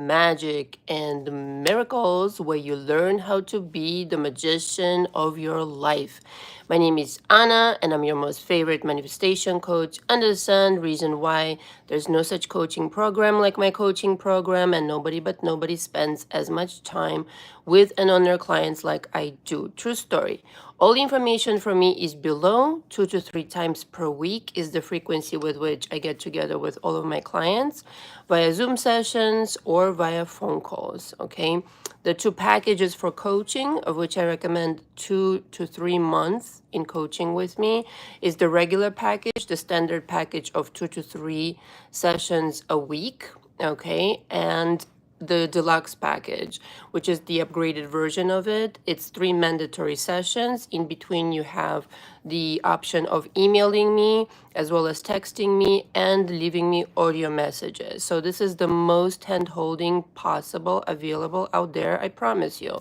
magic, and miracles, where you learn how to be the magician of your life. My name is Anna, and I'm your most favorite manifestation coach under the sun. Reason why there's no such coaching program like my coaching program, and nobody spends as much time with and on their clients like I do. True story. All the information for me is below. 2 to 3 times per week is the frequency with which I get together with all of my clients via Zoom sessions or via phone calls. Okay. The two packages for coaching, of which I recommend 2 to 3 months in coaching with me, is the regular package, the standard package of 2 to 3 sessions a week. Okay. And the deluxe package, which is the upgraded version of it. It's 3 mandatory sessions. In between, you have the option of emailing me as well as texting me and leaving me audio messages. So this is the most hand-holding possible available out there, I promise you.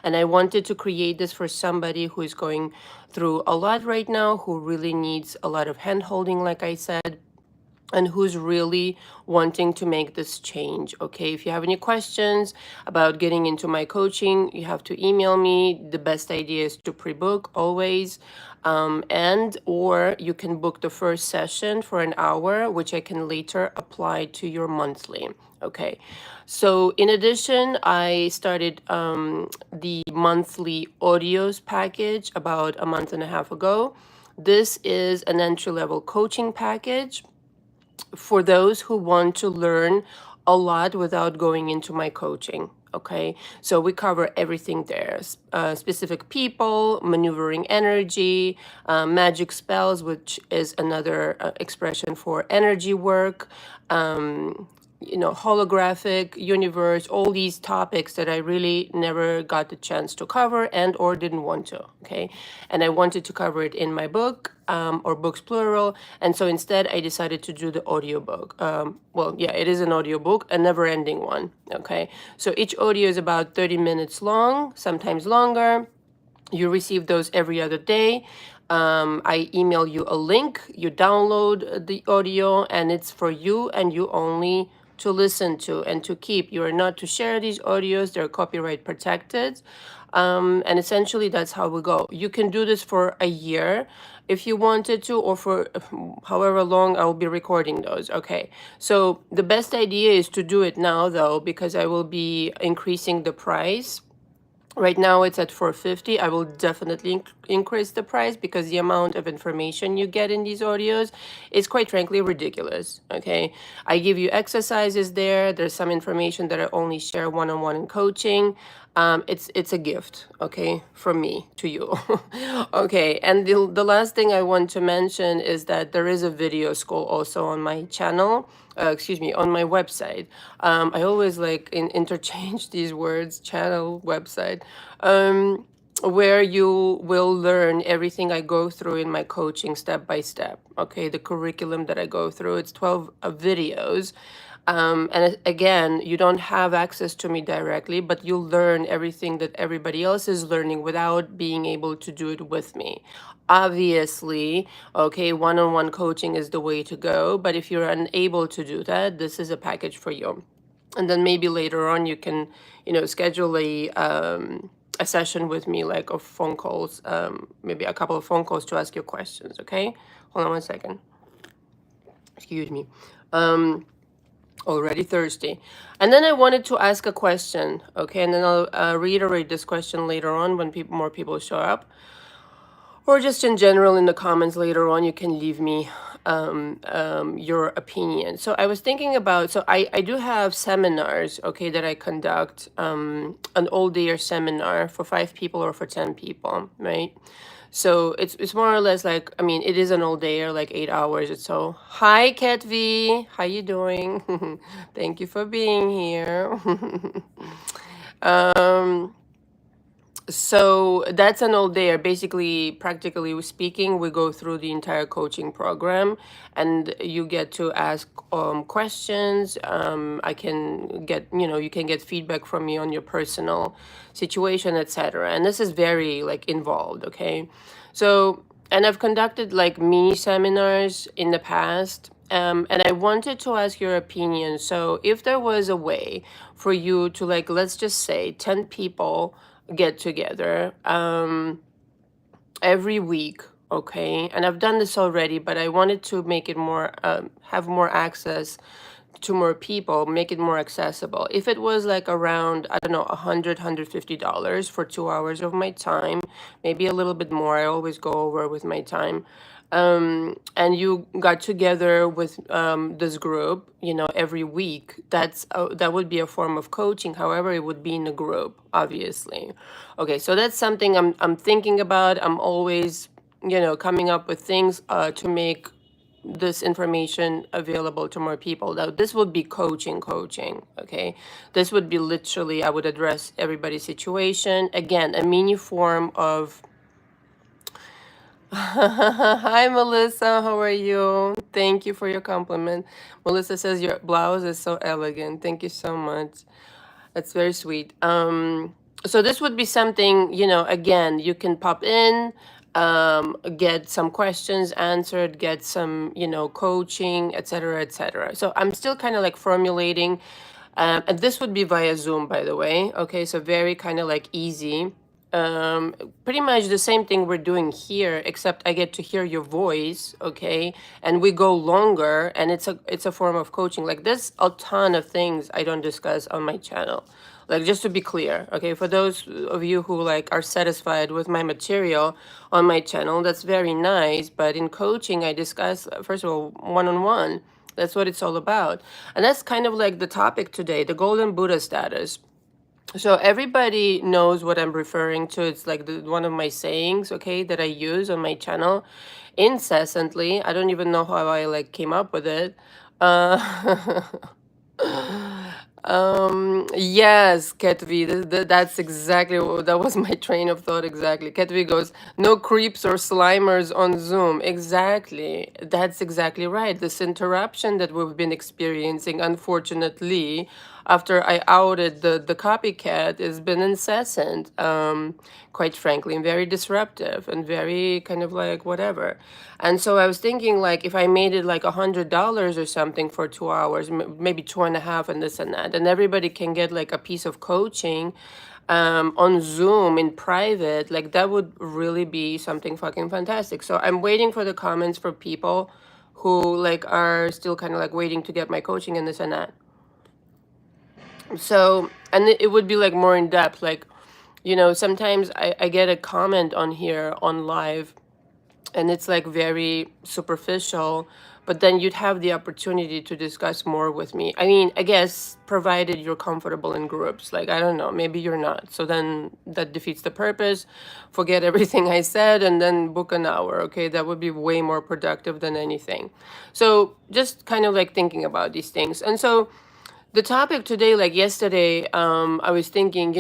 And I wanted to create this for somebody who is going through a lot right now, who really needs a lot of hand-holding, like I said, and who's really wanting to make this change. Okay, if you have any questions about getting into my coaching, you have to email me. The best idea is to pre-book always, and or you can book the first session for an hour, which I can later apply to your monthly. Okay, so in addition, I started the monthly audios package about a month and a half ago. This is an entry-level coaching package for those who want to learn a lot without going into my coaching. Okay, so we cover everything there, specific people, maneuvering energy, magic spells, which is another expression for energy work, holographic universe, all these topics that I really never got the chance to cover and or didn't want to. Okay, and I wanted to cover it in my book, or books plural, and so instead I decided to do the audiobook. Well, yeah, it is an audiobook, a never-ending one. Okay, so each audio is about 30 minutes long, sometimes longer. You receive those every other day. I email you a link, you download the audio, and it's for you and you only to listen to and to keep. You are not to share these audios, they're copyright protected. And essentially, that's how we go. You can do this for a year if you wanted to, or for however long I'll be recording those. Okay, so the best idea is to do it now, though, because I will be increasing the price. Right now it's at 450. I will definitely increase the price because the amount of information you get in these audios is quite frankly ridiculous. Okay, I give you exercises there. There's some information that I only share one-on-one in coaching. It's a gift, okay, from me to you. Okay, and the last thing I want to mention is that there is a video school also on my channel. Excuse me, on my website. I always interchange these words, channel, website, where you will learn everything I go through in my coaching step by step. Okay, the curriculum that I go through, it's 12 videos. And again, you don't have access to me directly, but you learn everything that everybody else is learning without being able to do it with me. Obviously, okay, one-on-one coaching is the way to go, but if you're unable to do that, this is a package for you. And then maybe later on you can, schedule a session with me, like of phone calls, maybe a couple of phone calls to ask your questions, okay? Hold on one second. Excuse me. Already thirsty. And then I wanted to ask a question, okay? And then I'll reiterate this question later on when more people show up. Or just in general in the comments later on, you can leave me your opinion. So I was thinking about, so I do have seminars, okay, that I conduct, an all-day seminar for 5 people or for 10 people, right? So it's more or less like, I mean, it is an all-dayer, like 8 hours or so. Hi, Kat V. How you doing? Thank you for being here. So that's an all-dayer. Basically, practically speaking, we go through the entire coaching program, and you get to ask questions. I can get, you can get feedback from me on your personal situation, etc. And this is very involved. Okay, so and I've conducted mini seminars in the past. and I wanted to ask your opinion. So if there was a way for you to, like, let's just say 10 people get together every week, okay? And I've done this already, but I wanted to make it more, have more access to more people, make it more accessible. If it was like around, I don't know, $150 for 2 hours of my time, maybe a little bit more. I always go over with my time. And you got together with this group, every week. That would be a form of coaching. However, it would be in a group, obviously. Okay, so that's something I'm thinking about. I'm always, coming up with things to make this information available to more people. Now, this would be coaching, okay? This would be literally, I would address everybody's situation. Again, a mini form of, hi, Melissa, how are you? Thank you for your compliment. Melissa says your blouse is so elegant. Thank you so much. That's very sweet. So this would be something, again, you can pop in, get some questions answered, get some, coaching, etc., etc. So I'm still kind of like formulating, and this would be via Zoom, by the way. Okay, so very kind of like easy. Pretty much the same thing we're doing here, except I get to hear your voice, okay? And we go longer, and it's a form of coaching. Like, there's a ton of things I don't discuss on my channel. Like, just to be clear, okay, for those of you who like are satisfied with my material on my channel, that's very nice. But in coaching, I discuss, first of all, one-on-one. That's what it's all about. And that's kind of like the topic today, the golden Buddha status. So everybody knows what I'm referring to. It's like one of my sayings, okay, that I use on my channel incessantly. I don't even know how I like came up with it. Uh, yes, Ketvi, that's exactly that was my train of thought. Exactly. Ketvi goes, no creeps or slimers on Zoom. Exactly. That's exactly right. This interruption that we've been experiencing, unfortunately, after I outed the copycat, has been incessant, quite frankly, and very disruptive and very kind of like whatever. And so I was thinking, like, if I made it like $100 or something for 2 hours, maybe two and a half, and this and that, and everybody can get like a piece of coaching on Zoom in private, like that would really be something fucking fantastic. So I'm waiting for the comments for people who like are still kind of like waiting to get my coaching and this and that. So, and it would be like more in depth, like, sometimes I get a comment on here on live, and it's like very superficial, but then you'd have the opportunity to discuss more with me. I mean, I guess provided you're comfortable in groups. Like, I don't know, maybe you're not, so then that defeats the purpose. Forget everything I said and then book an hour. Okay, that would be way more productive than anything. So just kind of like thinking about these things. And so the topic today, like yesterday, I was thinking,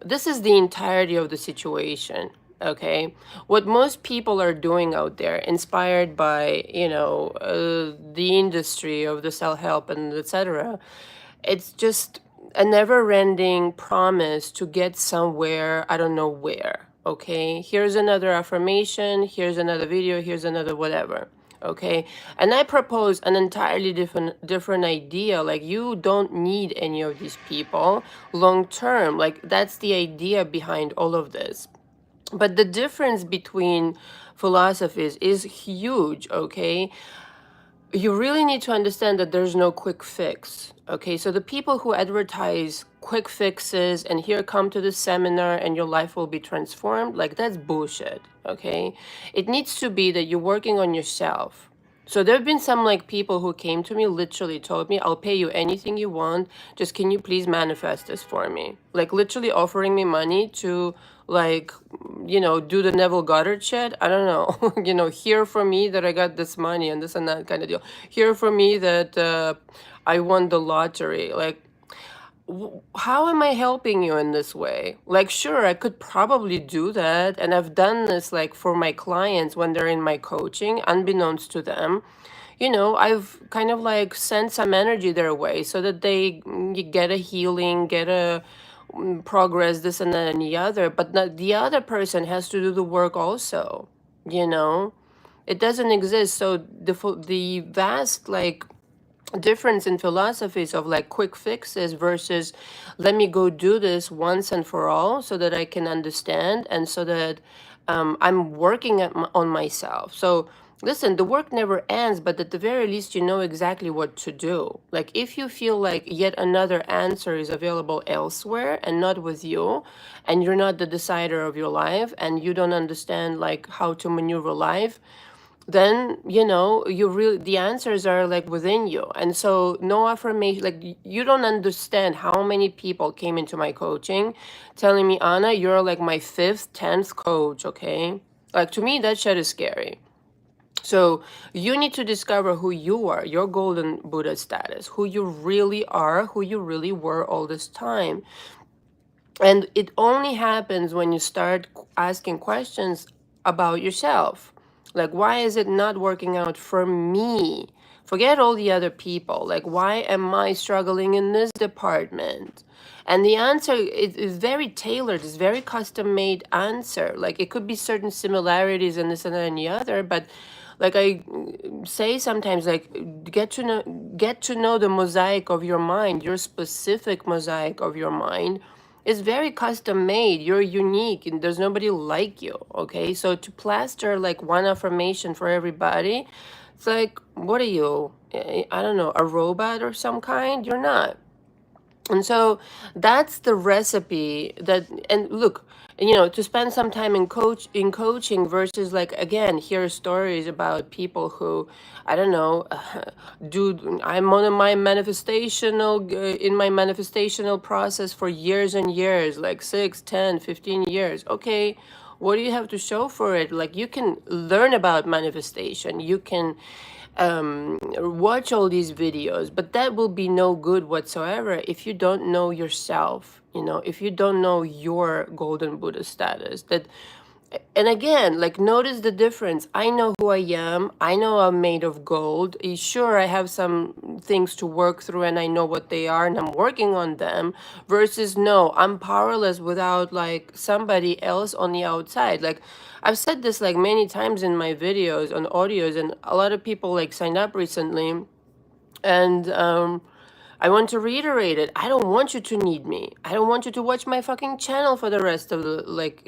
this is the entirety of the situation. Okay, what most people are doing out there, inspired by, the industry of the self-help and etc. It's just a never-ending promise to get somewhere, I don't know where. Okay, here's another affirmation, here's another video, here's another whatever. Okay, and I propose an entirely different idea. Like, you don't need any of these people long term. Like, that's the idea behind all of this. But the difference between philosophies is huge. Okay, you really need to understand that there's no quick fix. Okay, so the people who advertise quick fixes and here, come to the seminar and your life will be transformed, like, that's bullshit. Okay, it needs to be that you're working on yourself. So there have been some like people who came to me, literally told me, I'll pay you anything you want, just can you please manifest this for me? Like, literally offering me money to, like, do the Neville Goddard shit. I don't know. Hear from me that I got this money and this and that kind of deal. Hear from me that I won the lottery. Like, how am I helping you in this way? Like, sure, I could probably do that. And I've done this like for my clients when they're in my coaching, unbeknownst to them. I've kind of like sent some energy their way so that they get a healing, get a progress, this and that and the other. But the other person has to do the work also, you know? It doesn't exist. So the vast like difference in philosophies of like quick fixes versus let me go do this once and for all so that I can understand and so that I'm working on myself. So listen, the work never ends, but at the very least, you know exactly what to do. Like if you feel like yet another answer is available elsewhere and not with you, and you're not the decider of your life and you don't understand like how to maneuver life, then you know you really the answers are like within you. And so no affirmation, like you don't understand how many people came into my coaching telling me, Anna, you're like my 5th 10th coach. Okay, like to me that shit is scary. So you need to discover who you are, your golden Buddha status, who you really are, who you really were all this time. And it only happens when you start asking questions about yourself. Like, why is it not working out for me? Forget all the other people. Like, why am I struggling in this department? And the answer is very tailored, it's very custom made answer. Like, it could be certain similarities in this and that and the other, but like I say sometimes, like get to know the mosaic of your mind, your specific mosaic of your mind is very custom made. You're unique and there's nobody like you. Okay, so to plaster like one affirmation for everybody, it's like, what are you, I don't know, a robot or some kind? You're not. And so that's the recipe that, and look, you know, to spend some time in coaching versus like, again, hear stories about people who, I don't know, I'm on my manifestational, in my manifestational process for years and years, like 6, 10, 15 years. Okay, what do you have to show for it? Like you can learn about manifestation, you can watch all these videos, but that will be no good whatsoever if you don't know yourself, you know, if you don't know your golden Buddha status. That, and again, like notice the difference. I know who I am. I know I'm made of gold. Sure, I have some things to work through and I know what they are and I'm working on them, versus no, I'm powerless without like somebody else on the outside. Like I've said this like many times in my videos on audios, and a lot of people like signed up recently, and I want to reiterate it. I don't want you to need me. I don't want you to watch my fucking channel for the rest of the, like,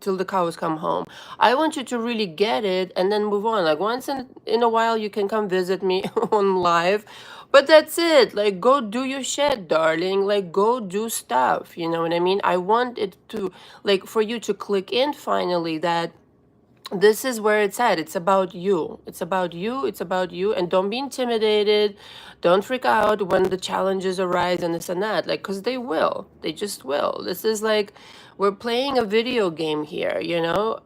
till the cows come home. I want you to really get it and then move on. Like, once in a while, you can come visit me on live. But that's it. Like, go do your shit, darling. Like, go do stuff. You know what I mean? I want it to, like, for you to click in finally that this is where it's at. It's about you. It's about you. It's about you. And don't be intimidated. Don't freak out when the challenges arise and this and that. Like, because they will. They just will. This is like, we're playing a video game here, you know?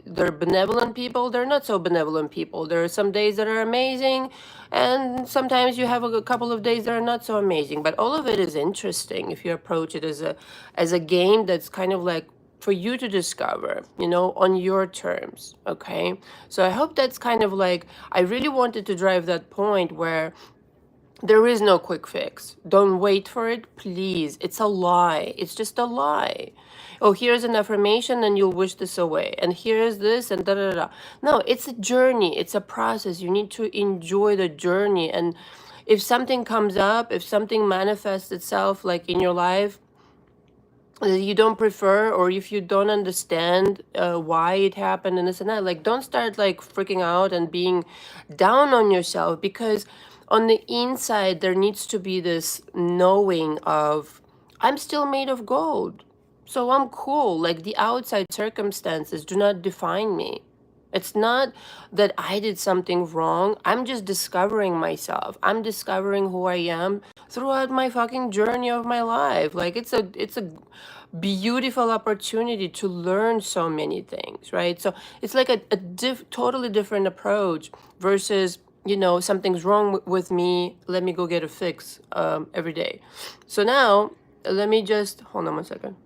They're benevolent people. They're not so benevolent people. There are some days that are amazing. And sometimes you have a couple of days that are not so amazing. But all of it is interesting if you approach it as a game that's kind of like, for you to discover, you know, on your terms. Okay, so I hope that's kind of like, I really wanted to drive that point where there is no quick fix. Don't wait for it, please. It's a lie. It's just a lie. Oh, here's an affirmation and you'll wish this away, and here's this and da da da. No, it's a journey. It's a process. You need to enjoy the journey. And if something comes up, if something manifests itself like in your life that you don't prefer, or if you don't understand why it happened and this and that, like don't start like freaking out and being down on yourself, because on the inside there needs to be this knowing of, I'm still made of gold, so I'm cool. Like the outside circumstances do not define me. It's not that I did something wrong. I'm just discovering myself. I'm discovering who I am throughout my fucking journey of my life. Like it's a beautiful opportunity to learn so many things, right? So it's like a totally different approach versus, you know, something's wrong with me, let me go get a fix every day. So now let me just hold on one second.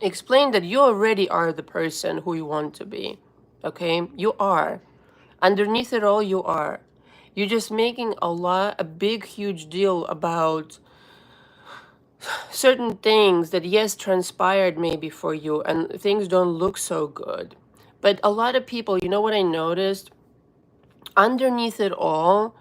Explain that you already are the person who you want to be. Okay, you are. Underneath it all, you are. You're just making a big huge deal about certain things that yes transpired maybe for you and things don't look so good. But a lot of people, you know what I noticed? Underneath it all,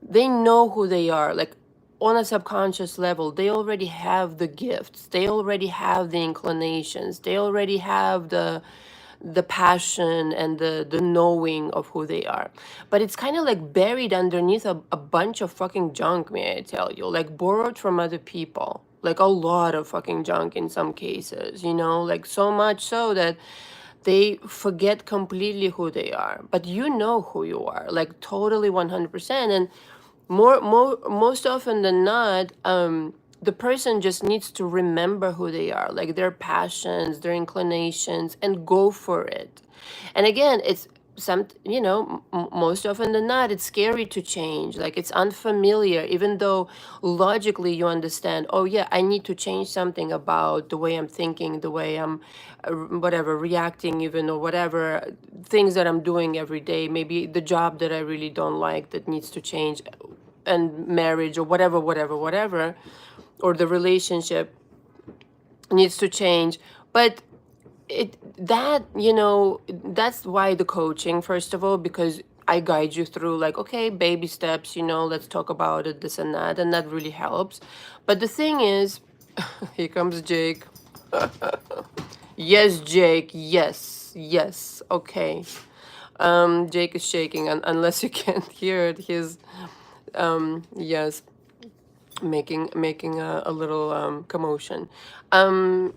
they know who they are. Like on a subconscious level, they already have the gifts. They already have the inclinations. They already have the passion and the knowing of who they are. But it's kind of like buried underneath a bunch of fucking junk, may I tell you, like borrowed from other people. Like a lot of fucking junk in some cases, you know, like so much so that they forget completely who they are. But you know who you are, like totally 100%. And most often than not, the person just needs to remember who they are, like their passions, their inclinations, and go for it. And again, it's some, you know, most often than not, it's scary to change. Like it's unfamiliar, even though logically you understand, oh yeah, I need to change something about the way I'm thinking, the way I'm, whatever, reacting even, or whatever, things that I'm doing every day, maybe the job that I really don't like that needs to change, and marriage or whatever, whatever, or the relationship needs to change. But it that, you know, that's why the coaching, first of all, because I guide you through like, okay, baby steps, you know, let's talk about it, this and that really helps. But the thing is, here comes Jake. Yes, Jake, yes, okay. Jake is shaking, unless you can't hear it. He's yes, making a little commotion. Um,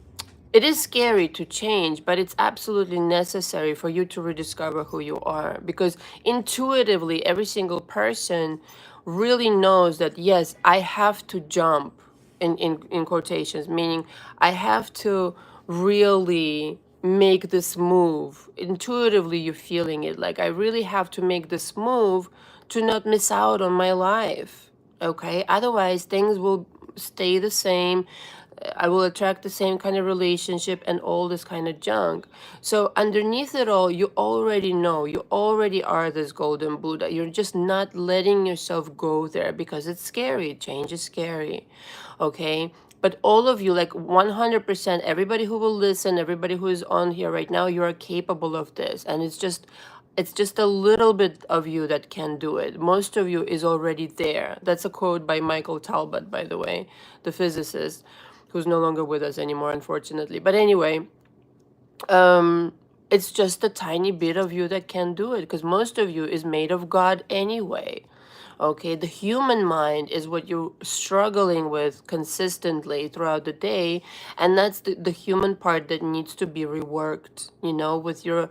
it is scary to change, but it's absolutely necessary for you to rediscover who you are, because intuitively, every single person really knows that yes, I have to jump in quotations, meaning I have to really make this move. Intuitively, you're feeling it. Like, I really have to make this move to not miss out on my life. Okay? Otherwise, things will stay the same. I will attract the same kind of relationship and all this kind of junk. So underneath it all, you already know, you already are this golden Buddha. You're just not letting yourself go there because it's scary. Change is scary. Okay? But all of you, like 100%, everybody who will listen, everybody who is on here right now, you are capable of this. And it's just a little bit of you that can do it. Most of you is already there. That's a quote by Michael Talbot, by the way, the physicist, who's no longer with us anymore, unfortunately. But anyway, it's just a tiny bit of you that can do it, because most of you is made of God anyway. Okay, the human mind is what you're struggling with consistently throughout the day, and that's the human part that needs to be reworked, you know, with your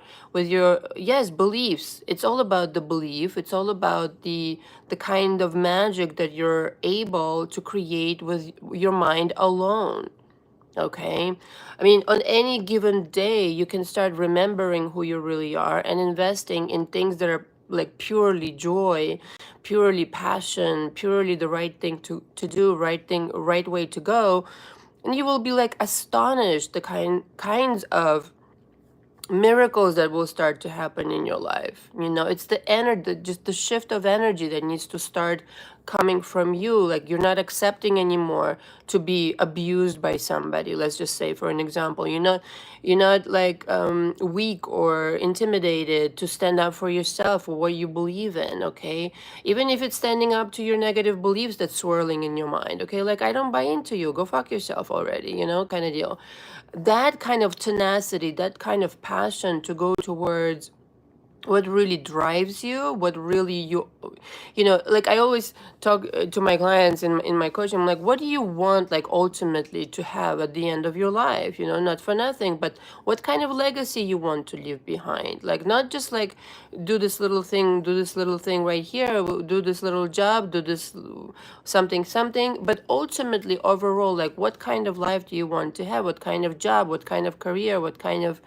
yes, beliefs. It's all about the belief. It's all about the kind of magic that you're able to create with your mind alone. Okay. I mean, on any given day, you can start remembering who you really are and investing in things that are like purely joy, purely passion, purely the right thing to do, right thing, right way to go. And you will be like astonished the kinds of miracles that will start to happen in your life. You know, it's the energy, just the shift of energy that needs to start coming from you. Like, you're not accepting anymore to be abused by somebody, let's just say, for an example. You're not like weak or intimidated to stand up for yourself or what you believe in. Okay, even if it's standing up to your negative beliefs that's swirling in your mind. Okay, like, I don't buy into you, go fuck yourself already, you know, kind of deal. That kind of tenacity, that kind of passion to go towards what really drives you, what really you know, like I always talk to my clients in my coaching. I'm like, what do you want, like, ultimately to have at the end of your life? You know, not for nothing, but what kind of legacy you want to leave behind. Like, not just like do this little thing right here, do this little job, do this something, but ultimately overall, like, what kind of life do you want to have? What kind of job, what kind of career, what kind of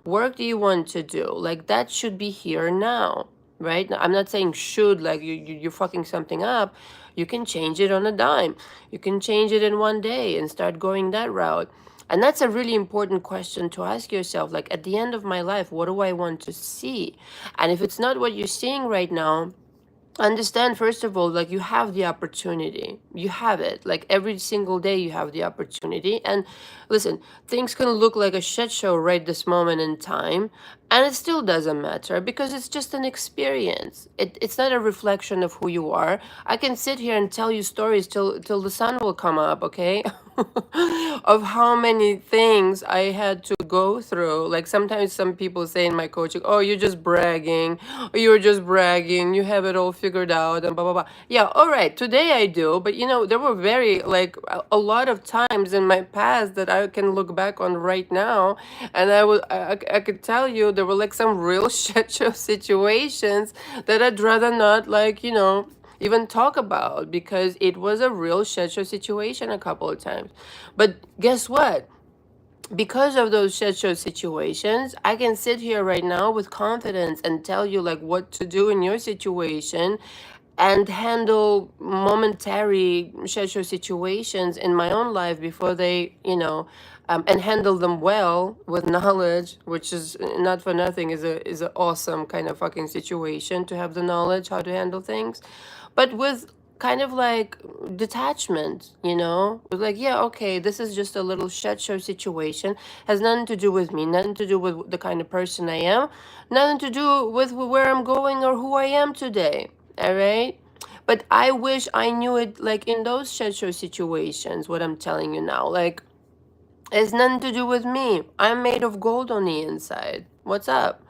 work do you want to do? Like, that should be here now, right? Now, I'm not saying should, like you're fucking something up. You can change it on a dime. You can change it in one day and start going that route. And that's a really important question to ask yourself. Like, at the end of my life, what do I want to see? And if it's not what you're seeing right now, understand, first of all, like, you have the opportunity, you have it, like, every single day you have the opportunity. And listen, things can look like a shit show right this moment in time, and it still doesn't matter, because it's just an experience. It's not a reflection of who you are. I can sit here and tell you stories till the sun will come up, okay? Of how many things I had to go through. Like, sometimes some people say in my coaching, oh, you're just bragging, or you're just bragging, you have it all figured out, and blah blah blah. Yeah, all right, today I do, but there were very, like, a lot of times in my past that I can look back on right now, and I could tell you there were, like, some real shit show situations that I'd rather not, like, even talk about, because it was a real shit show situation a couple of times. But guess what? Because of those shit show situations, I can sit here right now with confidence and tell you, like, what to do in your situation, and handle momentary shit show situations in my own life before they, and handle them well with knowledge, which is not for nothing, is a awesome kind of fucking situation to have the knowledge how to handle things, but with kind of like detachment, like, yeah, okay, this is just a little shit show situation, has nothing to do with me, nothing to do with the kind of person I am, nothing to do with where I'm going or who I am today. All right. But I wish I knew it, like, in those shit show situations, what I'm telling you now. Like, it's nothing to do with me. I'm made of gold on the inside. What's up?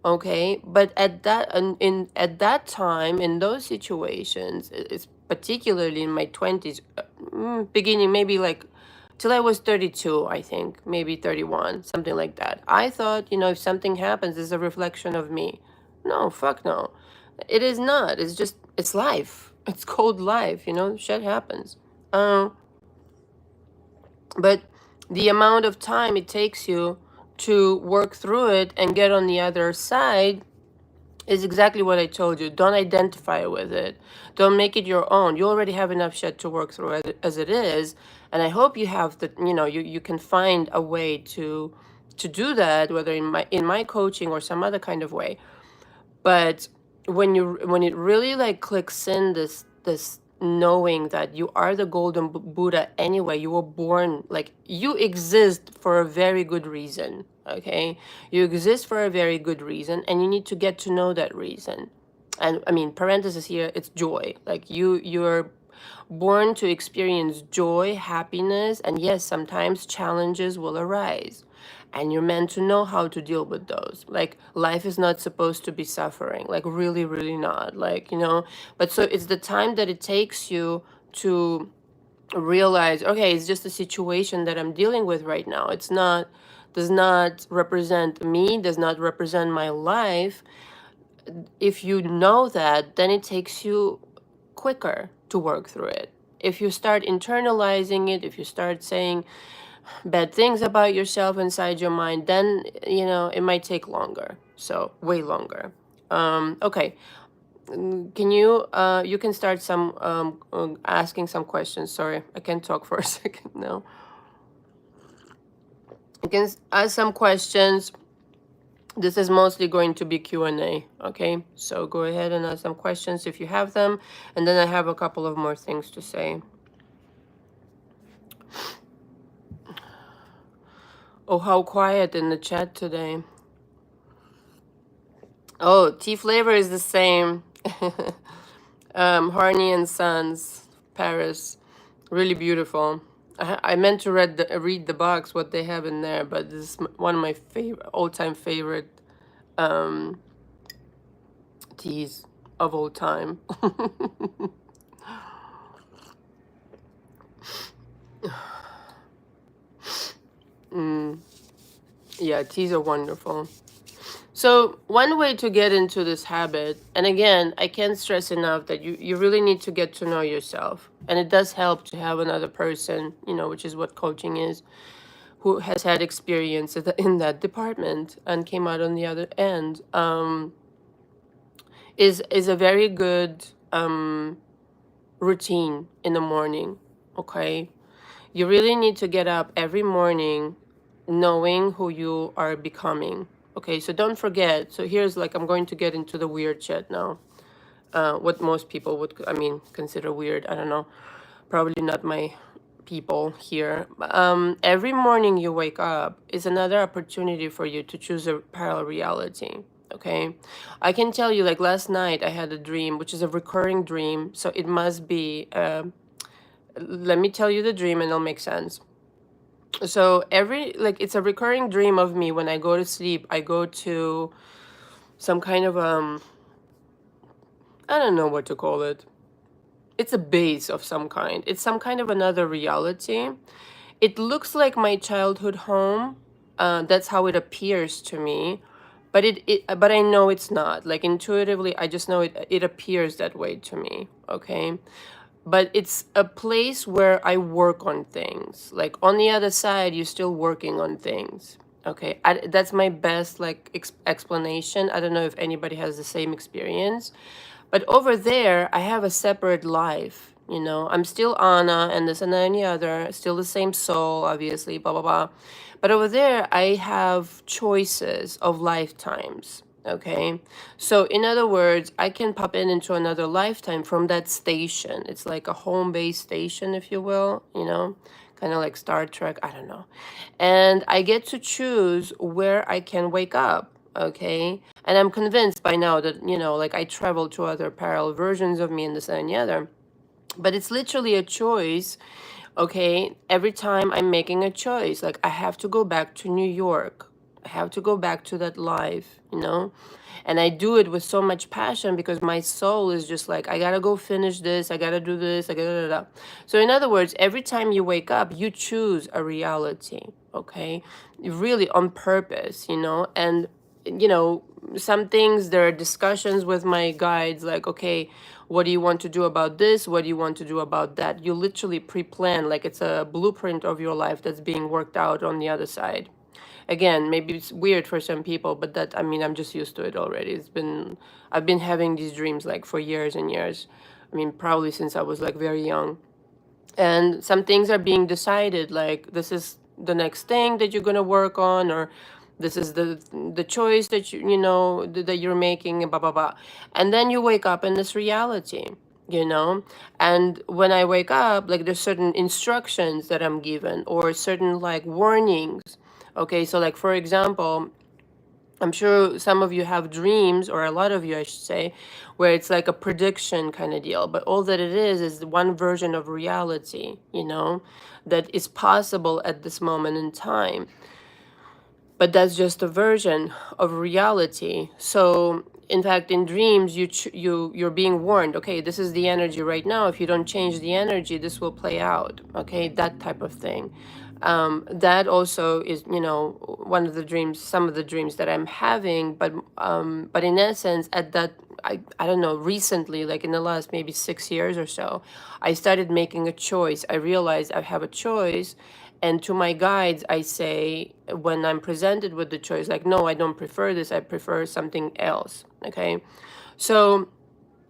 Okay. But at that time, in those situations, it's particularly in my 20s, beginning maybe like till I was 32, I think, maybe 31, something like that. I thought, if something happens, it's a reflection of me. No, fuck no. It is not. It's just, it's life. It's called life, shit happens. But the amount of time it takes you to work through it and get on the other side is exactly what I told you. Don't identify with it. Don't make it your own. You already have enough shit to work through as it is. And I hope you have the, you can find a way to do that, whether in my coaching or some other kind of way. But when it really, like, clicks in, this knowing that you are the golden Buddha anyway, you were born, like, you exist for a very good reason. Okay, you exist for a very good reason, and you need to get to know that reason. And I mean, parenthesis here, it's joy. Like, you're born to experience joy, happiness, and yes, sometimes challenges will arise. And you're meant to know how to deal with those. Like, life is not supposed to be suffering. Like, really, really not. Like, but so it's the time that it takes you to realize, okay, it's just a situation that I'm dealing with right now. Does not represent me, does not represent my life. If you know that, then it takes you quicker to work through it. If you start internalizing it, if you start saying bad things about yourself inside your mind, then, it might take longer. So, way longer. Okay. Can you can start some asking some questions. Sorry, I can talk for a second now. You can ask some questions. This is mostly going to be Q&A, okay? So go ahead and ask some questions if you have them, and then I have a couple of more things to say. Oh, how quiet in the chat today. Oh, tea flavor is the same. Harney and Sons, Paris. Really beautiful. I meant to read the box, what they have in there, but this is one of my all-time favorite teas of all time. Yeah, teas are wonderful. So one way to get into this habit, and again, I can't stress enough that you really need to get to know yourself. And it does help to have another person, which is what coaching is, who has had experience in that department and came out on the other end, is a very good routine in the morning, okay? You really need to get up every morning knowing who you are becoming. Okay, so don't forget. So here's, like, I'm going to get into the weird shit now. what most people would, I mean, consider weird. I don't know. Probably not my people here. Every morning you wake up is another opportunity for you to choose a parallel reality. Okay. I can tell you, like last night, I had a dream, which is a recurring dream. So it must be, let me tell you the dream and it'll make sense. So it's a recurring dream of me. When I go to sleep, I go to some kind of, I don't know what to call it. It's a base of some kind. It's some kind of another reality. It looks like my childhood home. That's how it appears to me. But I know it's not. Like intuitively, I just know it appears that way to me. Okay. But it's a place where I work on things. Like on the other side, you're still working on things. Okay. That's my best like explanation. I don't know if anybody has the same experience. But over there, I have a separate life. You know, I'm still Anna and this and any other, still the same soul, obviously, blah, blah, blah. But over there, I have choices of lifetimes. Okay. So, in other words, I can pop into another lifetime from that station. It's like a home base station, if you will, you know, kind of like Star Trek. I don't know. And I get to choose where I can wake up. Okay. And I'm convinced by now that, you know, like I travel to other parallel versions of me and this and the other. But it's literally a choice. Okay. Every time I'm making a choice, like I have to go back to New York. I have to go back to that life, you know? And I do it with so much passion because my soul is just like, I gotta go finish this, I gotta do this, I gotta da, da. So in other words, every time you wake up, you choose a reality, okay? Really on purpose, you know? And, you know, some things, there are discussions with my guides, like, okay, what do you want to do about this? What do you want to do about that? You literally pre-plan, like it's a blueprint of your life that's being worked out on the other side. Again, maybe it's weird for some people, but that, I mean, I'm just used to it already. I've been having these dreams like for years and years. I mean, probably since I was like very young. And some things are being decided, like this is the next thing that you're going to work on, or this is the choice that you know that you're making, blah blah blah. And then you wake up in this reality, you know. And when I wake up, like there's certain instructions that I'm given or certain like warnings. Okay, so like for example, I'm sure some of you have dreams, or a lot of you, I should say, where it's like a prediction kind of deal. But all that it is one version of reality, you know, that is possible at this moment in time. But that's just a version of reality. So, in fact, in dreams, you're being warned. Okay, this is the energy right now. If you don't change the energy, this will play out. Okay, that type of thing. That also is, you know, one of the dreams, some of the dreams that I'm having. But in essence, at that, I don't know, recently, like in the last maybe 6 years or so, I started making a choice. I realized I have a choice. And to my guides, I say, when I'm presented with the choice, like, no, I don't prefer this, I prefer something else. Okay. So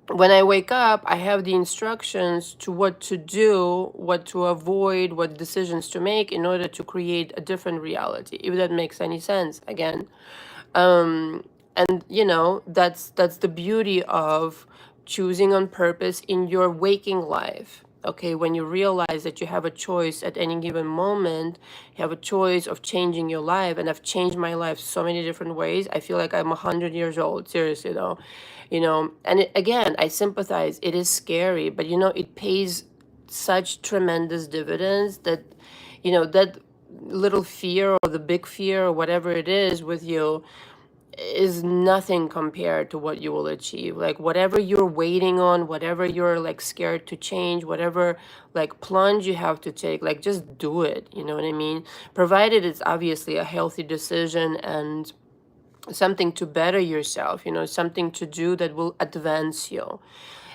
when I wake up, I have the instructions to what to do, what to avoid, what decisions to make in order to create a different reality, if that makes any sense again. And you know, that's the beauty of choosing on purpose in your waking life. Okay, when you realize that you have a choice at any given moment, you have a choice of changing your life. And I've changed my life so many different ways. I feel like I'm 100 years old, seriously though. You know, and again, I sympathize. It is scary, but you know, it pays such tremendous dividends that, you know, that little fear or the big fear or whatever it is with you is nothing compared to what you will achieve. Like whatever you're waiting on, whatever you're like scared to change, whatever like plunge you have to take, like just do it. You know what I mean? Provided it's obviously a healthy decision and something to better yourself, you know, something to do that will advance you.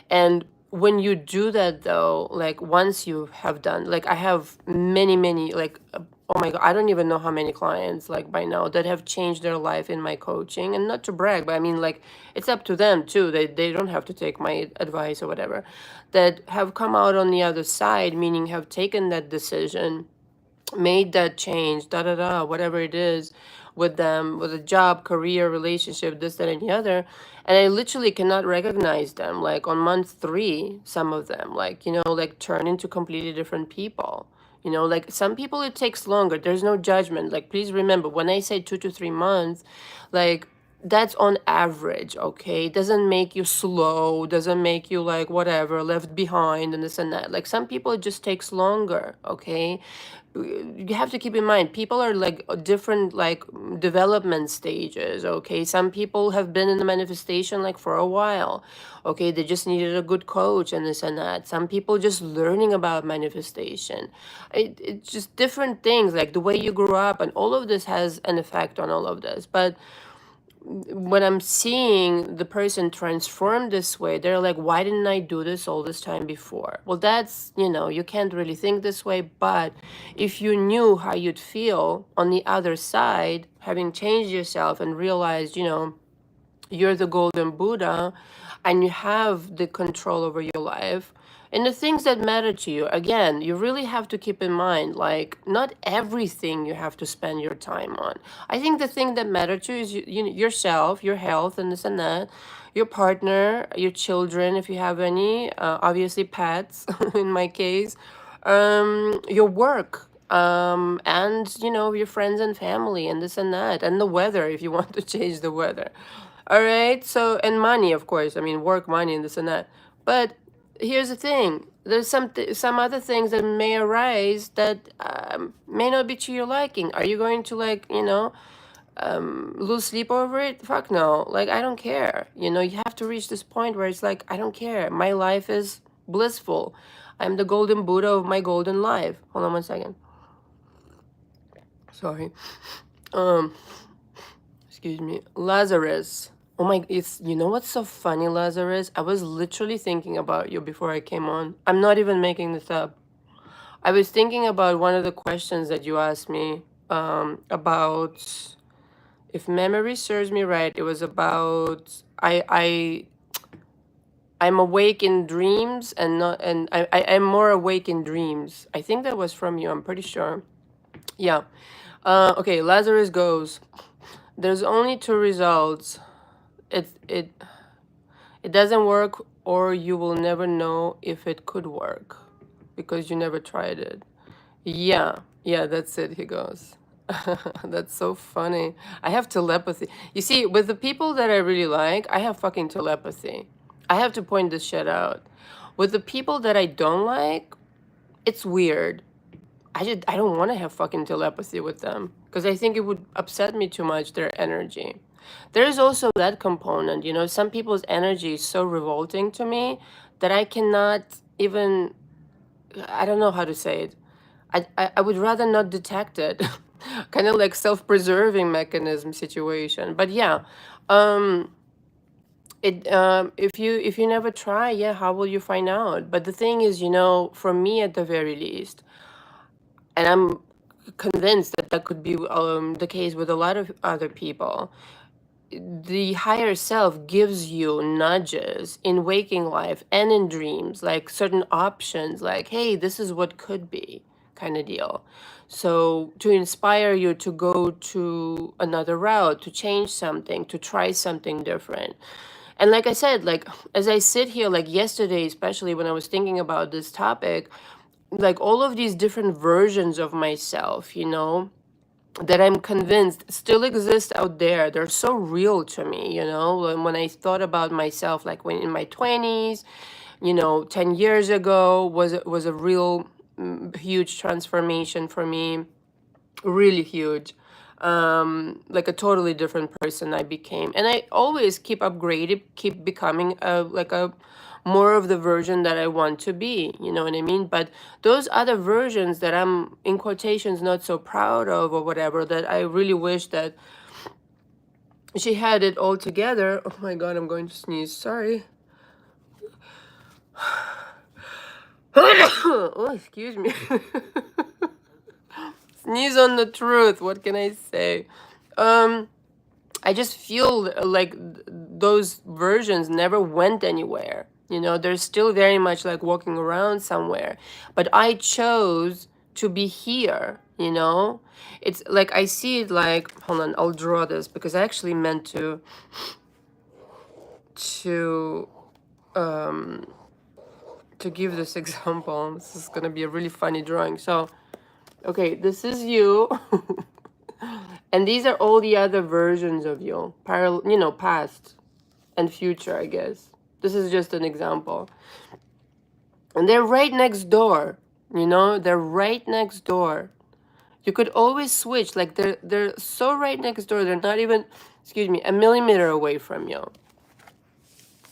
And when you do that though, like once you have done, like I have many, like, oh my God, I don't even know how many clients like by now that have changed their life in my coaching. And not to brag, but I mean, like, it's up to them too. They don't have to take my advice or whatever, that have come out on the other side, meaning have taken that decision, made that change, whatever it is, with them, with a job, career, relationship, this, that, and the other. And I literally cannot recognize them. Like on month 3, some of them, like, like turn into completely different people. Like some people it takes longer. There's no judgment. Like, please remember, when I say 2 to 3 months, like, that's on average, okay? It doesn't make you slow, doesn't make you like whatever, left behind and this and that. Like some people it just takes longer, okay? You have to keep in mind people are like different like development stages, okay? Some people have been in the manifestation like for a while, okay? They just needed a good coach and this and that. Some people just learning about manifestation. It's just different things, like the way you grew up, and all of this has an effect on all of this. But when I'm seeing the person transform this way, they're like, why didn't I do this all this time before? Well, that's, you can't really think this way, but if you knew how you'd feel on the other side, having changed yourself and realized, you're the golden Buddha and you have the control over your life and the things that matter to you, again, you really have to keep in mind, like, not everything you have to spend your time on. I think the thing that matter to you is yourself, your health and this and that, your partner, your children, if you have any, obviously pets, in my case, your work, and, your friends and family and this and that, and the weather, if you want to change the weather. All right. So, and money, of course. I mean, work, money, and this and that. But here's the thing. There's some other things that may arise that may not be to your liking. Are you going to like, lose sleep over it? Fuck no. Like, I don't care. You have to reach this point where it's like, I don't care. My life is blissful. I'm the golden Buddha of my golden life. Hold on 1 second. Sorry. Excuse me. Lazarus. Oh my, what's so funny, Lazarus? I was literally thinking about you before I came on. I'm not even making this up. I was thinking about one of the questions that you asked me, about, if memory serves me right, it was about, I'm awake in dreams and not, and I'm more awake in dreams. I think that was from you, I'm pretty sure. Yeah. Okay, Lazarus goes, there's only 2 results. It doesn't work, or you will never know if it could work because you never tried it. Yeah, that's it, he goes. That's so funny. I have telepathy. You see, with the people that I really like, I have fucking telepathy. I have to point this shit out. With the people that I don't like, it's weird. I don't want to have fucking telepathy with them because I think it would upset me too much, their energy. There's also that component, some people's energy is so revolting to me that I cannot even, I don't know how to say it. I would rather not detect it. Kind of like self-preserving mechanism situation. But yeah, if you never try, yeah, how will you find out? But the thing is, for me at the very least, and I'm convinced that that could be the case with a lot of other people, the higher self gives you nudges in waking life and in dreams, like certain options, like, hey, this is what could be, kind of deal. So to inspire you to go to another route, to change something, to try something different. And like I said, like as I sit here, like yesterday, especially when I was thinking about this topic, like all of these different versions of myself, that I'm convinced still exist out there. They're so real to me, when I thought about myself, like when in my 20s, 10 years ago was a real huge transformation for me, really huge. Like a totally different person I became. And I always keep upgrading, keep becoming a more of the version that I want to be, you know what I mean? But those other versions that I'm, in quotations, not so proud of or whatever, that I really wish that she had it all together. Oh my God, I'm going to sneeze, sorry. Oh, excuse me. Sneeze on the truth, what can I say? I just feel like those versions never went anywhere. They're still very much like walking around somewhere. But I chose to be here, you know? It's like, I see it like, hold on, I'll draw this because I actually meant to to give this example. This is gonna be a really funny drawing. So, okay, this is you. And these are all the other versions of you, past and future, I guess. This is just an example. And they're right next door, they're right next door. You could always switch, like they're so right next door, they're not even, excuse me, a millimeter away from you.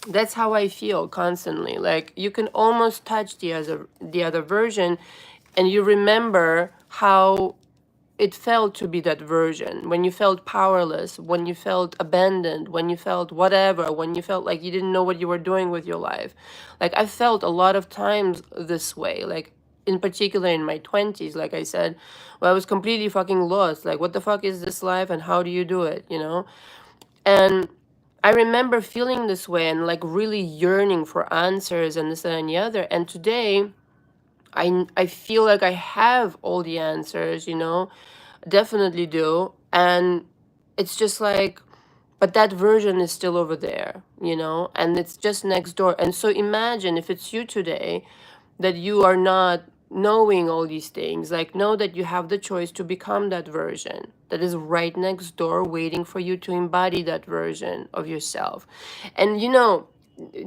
That's how I feel constantly. Like you can almost touch the other version, and you remember how it felt to be that version, when you felt powerless, when you felt abandoned, when you felt whatever, when you felt like you didn't know what you were doing with your life. Like I felt a lot of times this way, like in particular in my 20s, like I said, where I was completely fucking lost. Like, what the fuck is this life and how do you do it, And I remember feeling this way and like really yearning for answers and this that, and the other. And today, I feel like I have all the answers, definitely do. And it's just like, but that version is still over there, and it's just next door. And so imagine if it's you today, that you are not knowing all these things. Like, know that you have the choice to become that version that is right next door, waiting for you to embody that version of yourself. And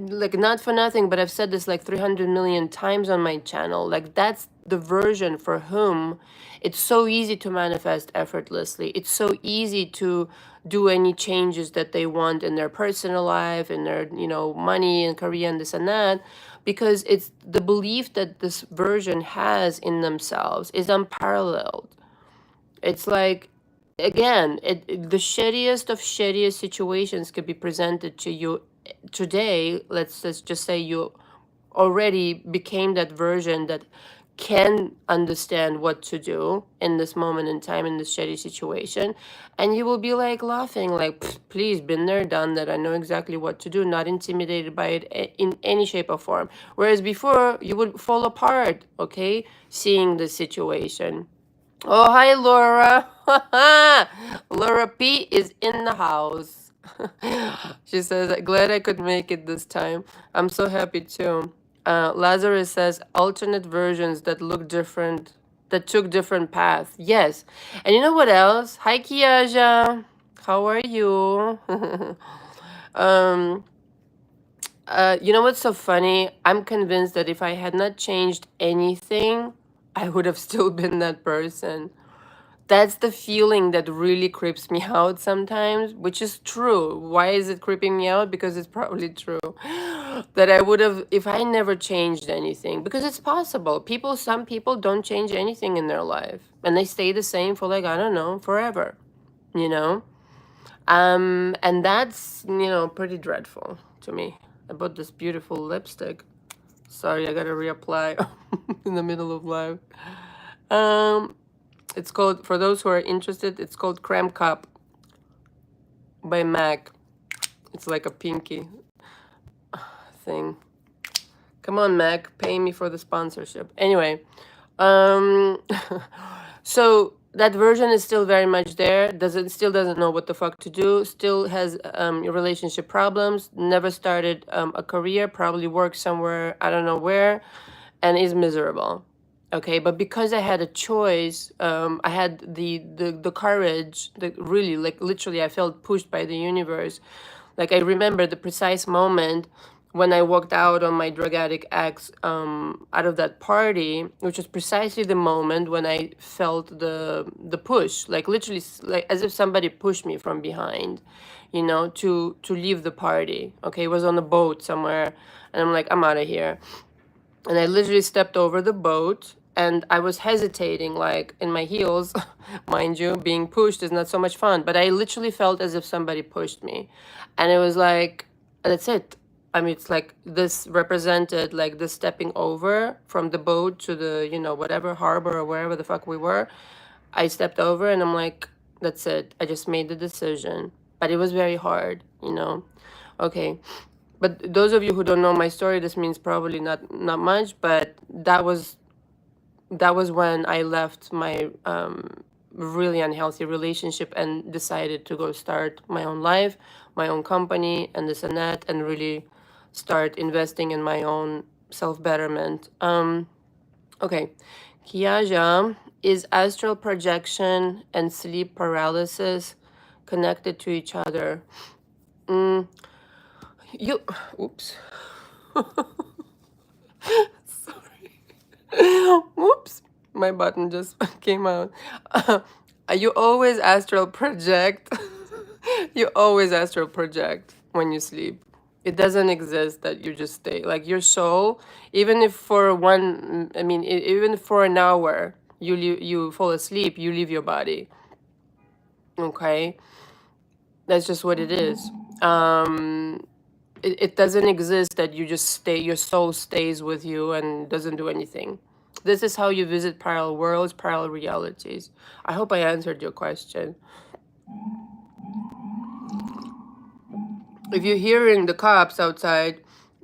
like, not for nothing, but I've said this like 300 million times on my channel. Like, that's the version for whom it's so easy to manifest effortlessly. It's so easy to do any changes that they want in their personal life, in their, money and career and this and that, because it's the belief that this version has in themselves is unparalleled. It's like, again, the shittiest of shittiest situations could be presented to you today. Let's just say you already became that version that can understand what to do in this moment in time, in this shitty situation, and you will be like laughing, like, please, been there, done that. I know exactly what to do, not intimidated by it in any shape or form. Whereas before, you would fall apart, okay, seeing the situation. Oh, hi, Laura. Laura P is in the house. She says, glad I could make it this time. I'm so happy too. Lazarus says, alternate versions that look different, that took different paths. Yes. And you know what else? Hi, Kiaja. How are you? You know what's so funny? I'm convinced that if I had not changed anything, I would have still been that person. That's the feeling that really creeps me out sometimes, which is true. Why is it creeping me out? Because it's probably true. That I would have, if I never changed anything, because it's possible. Some people don't change anything in their life and they stay the same for, like, I don't know, forever, you know? And that's, pretty dreadful to me. I bought this beautiful lipstick. Sorry, I gotta reapply in the middle of live. It's called, for those who are interested, it's called Creme Cup by MAC. It's like a pinky thing. Come on, MAC, pay me for the sponsorship. Anyway, so that version is still very much there. Still doesn't know what the fuck to do. Still has relationship problems. Never started a career. Probably works somewhere, I don't know where, and is miserable. Okay, but because I had a choice, I had the courage that really, like, literally, I felt pushed by the universe. Like, I remember the precise moment when I walked out on my drug addict ex out of that party, which was precisely the moment when I felt the push, like literally, like as if somebody pushed me from behind, to leave the party. Okay, it was on a boat somewhere, and I'm like, I'm out of here. And I literally stepped over the boat, and I was hesitating, like in my heels. Mind you, being pushed is not so much fun, but I literally felt as if somebody pushed me. And it was like, that's it. I mean, it's like this represented like the stepping over from the boat to the, whatever harbor or wherever the fuck we were. I stepped over and I'm like, that's it. I just made the decision. But it was very hard, Okay. But those of you who don't know my story, this means probably not much, but that was that was when I left my really unhealthy relationship and decided to go start my own life, my own company, and this and that, and really start investing in my own self-betterment. Okay, Kiaja, is astral projection and sleep paralysis connected to each other? Mm, you, oops. Whoops, my button just came out. You always astral project. You always astral project when you sleep. It doesn't exist that you just stay. Like your soul, even if for one, I mean, even for an hour, you fall asleep, you leave your body. Okay, that's just what it is. It doesn't exist that you just stay, your soul stays with you and doesn't do anything. This is how you visit parallel worlds, parallel realities. I hope I answered your question. If you're hearing the cops outside,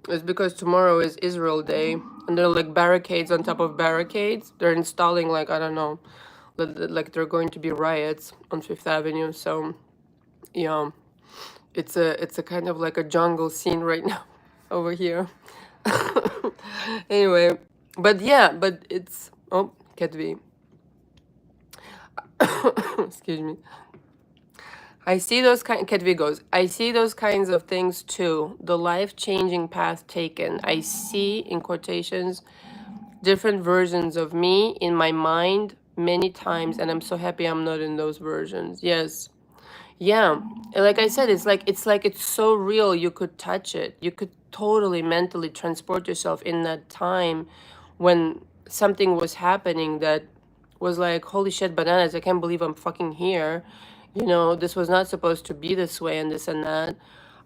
it's because tomorrow is Israel Day and there are like barricades on top of barricades. They're installing, like, I don't know, like they're going to be riots on Fifth Avenue. So yeah, it's a kind of like a jungle scene right now over here. Anyway, but yeah, but it's, oh, Ketvi. Excuse me. I see those kind, Ketvi goes, I see those kinds of things too. The life-changing path taken. I see, in quotations, different versions of me in my mind many times, and I'm so happy I'm not in those versions. Yes. Yeah. And like I said, it's so real you could touch it. You could totally mentally transport yourself in that time when something was happening that was like, holy shit, bananas, I can't believe I'm fucking here. You know, this was not supposed to be this way and this and that.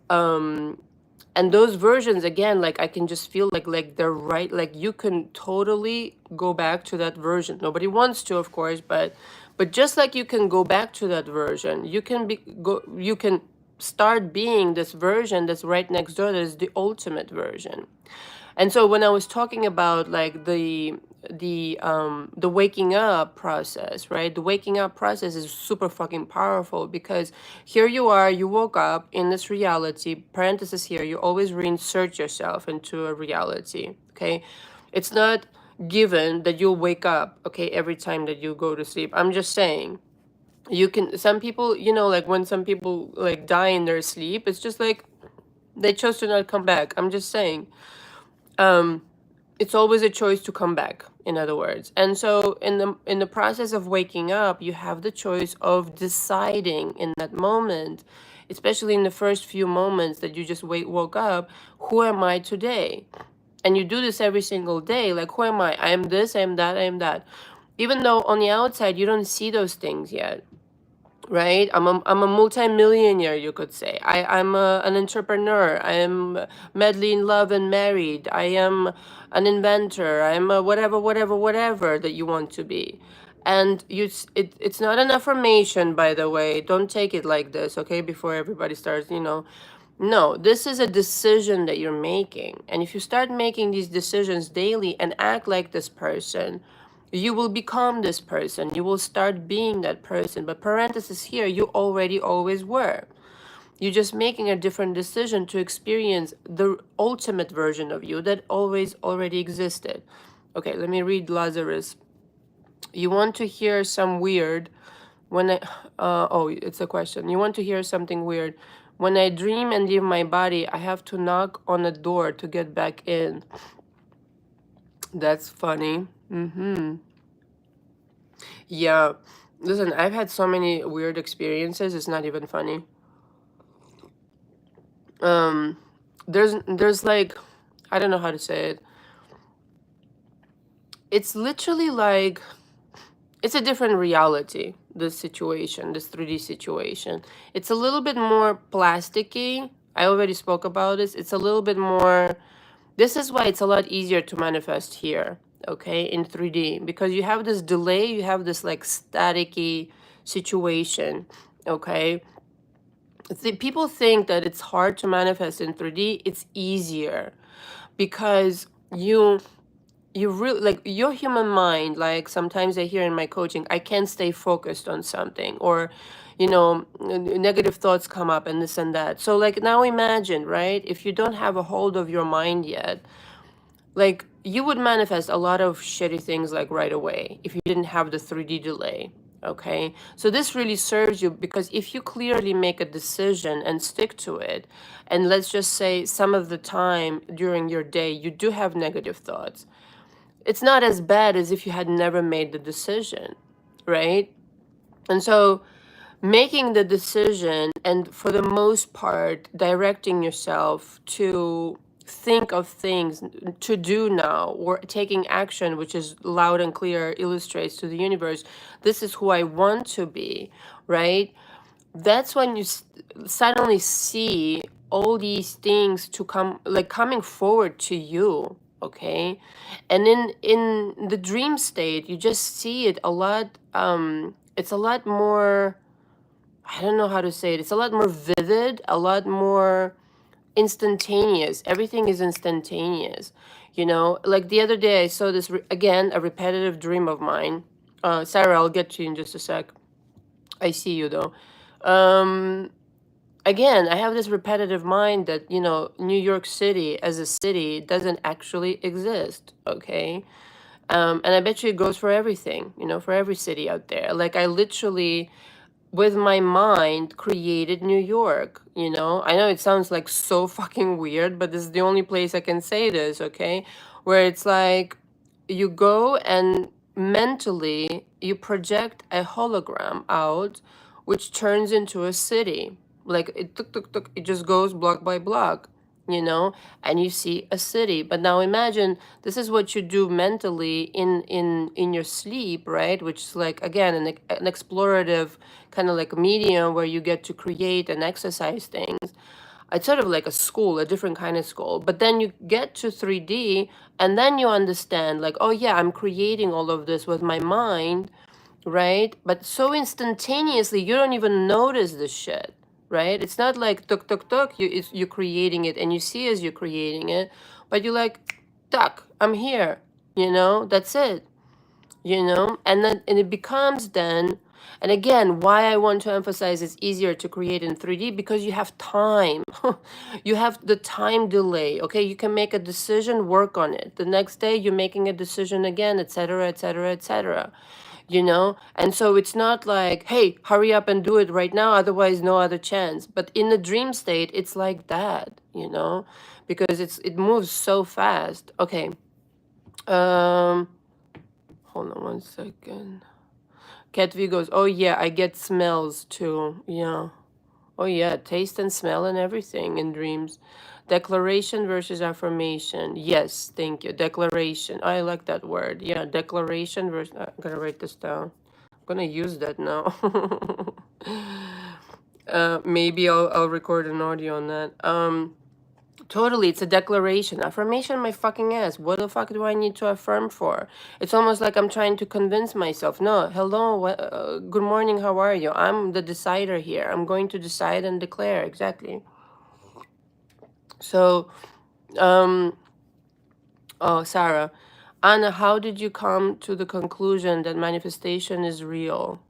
And those versions again, like I can just feel like they're right, like you can totally go back to that version. Nobody wants to, of course, but just like you can go back to that version, you can start being this version that's right next door, that is the ultimate version. And so when I was talking about like the waking up process, right? The waking up process is super fucking powerful because here you are, you woke up in this reality, parenthesis here, you always reinsert yourself into a reality, okay? It's not given that you'll wake up, okay, every time that you go to sleep. I'm just saying, you can, some people, you know, like when some people like die in their sleep, it's just like they chose to not come back. I'm just saying, it's always a choice to come back, in other words. And so in the process of waking up, you have the choice of deciding in that moment, especially in the first few moments that you just woke up, who am I today? And you do this every single day, like, who am I? I am this, I am that, I am that. Even though on the outside you don't see those things yet, right? I'm a multi-millionaire, you could say. I'm an entrepreneur. I am madly in love and married. I am an inventor. I'm a whatever that you want to be. And it's not an affirmation, by the way. Don't take it like this, okay? Before everybody starts, you know. No, this is a decision that you're making. And if you start making these decisions daily and act like this person, you will become this person. You will start being that person. But parenthesis here, you already always were. You're just making a different decision to experience the ultimate version of you that always already existed. Okay, let me read Lazarus. You want to hear some weird when I, oh, it's a question. You want to hear something weird. When I dream and leave my body, I have to knock on a door to get back in. That's funny. Yeah. Listen, I've had so many weird experiences, it's not even funny. There's like, I don't know how to say it. It's literally like, it's a different reality, this situation, this 3D situation. It's a little bit more plasticky. I already spoke about this. It's a little bit more, this is why it's a lot easier to manifest here, okay, in 3D, because you have this delay, you have this like staticky situation, okay? People think that it's hard to manifest in 3D. It's easier because you you really like your human mind. Like sometimes I hear in my coaching, I can't stay focused on something, or negative thoughts come up and this and that. So like now imagine, right, if you don't have a hold of your mind yet, like you would manifest a lot of shitty things like right away if you didn't have the 3D delay. Okay, so this really serves you, because if you clearly make a decision and stick to it, and let's just say some of the time during your day you do have negative thoughts, it's not as bad as if you had never made the decision, right? And so making the decision, and for the most part directing yourself to think of things to do now, or taking action, which is loud and clear, illustrates to the universe, this is who I want to be, right? That's when you suddenly see all these things to come, like coming forward to you. Okay, and in the dream state you just see it a lot. It's a lot more, I don't know how to say it. It's a lot more vivid, a lot more instantaneous. Everything is instantaneous. Like the other day I saw this, again, a repetitive dream of mine. Sarah, I'll get to you in just a sec. I see you though. Again, I have this repetitive mind that, New York City as a city doesn't actually exist. Okay. And I bet you it goes for everything, for every city out there. Like I literally, with my mind, created New York. I know it sounds like so fucking weird, but this is the only place I can say this, okay? Where it's like you go and mentally you project a hologram out, which turns into a city. Like it tuk, it just goes block by block, and you see a city. But now imagine this is what you do mentally in your sleep, right? Which is like, again, an explorative kind of like a medium where you get to create and exercise things. It's sort of like a school, a different kind of school. But then you get to 3D, and then you understand, like, oh yeah, I'm creating all of this with my mind, right? But so instantaneously, you don't even notice this shit, right? It's not like tuk tuk tuk, you're creating it and you see as you're creating it, but you're like, tuck, I'm here, that's it, and then and it becomes then. And again, why I want to emphasize it's easier to create in 3D, because you have time. You have the time delay. Okay, you can make a decision, work on it. The next day you're making a decision again, etc., etc., etc. And so it's not like, hey, hurry up and do it right now, otherwise no other chance. But in the dream state, it's like that, because it moves so fast. Okay. Hold on one second. Cat V goes, oh yeah, I get smells too. Yeah. Oh yeah, taste and smell and everything in dreams. Declaration versus affirmation. Yes, thank you. Declaration. I like that word. Yeah, declaration versus, I'm gonna write this down. I'm gonna use that now. Maybe I'll record an audio on that. Totally, it's a declaration. Affirmation, my fucking ass. What the fuck do I need to affirm for? It's almost like I'm trying to convince myself. No, hello, good morning, how are you? I'm the decider here. I'm going to decide and declare, exactly. So, oh, Sarah. Anna, how did you come to the conclusion that manifestation is real?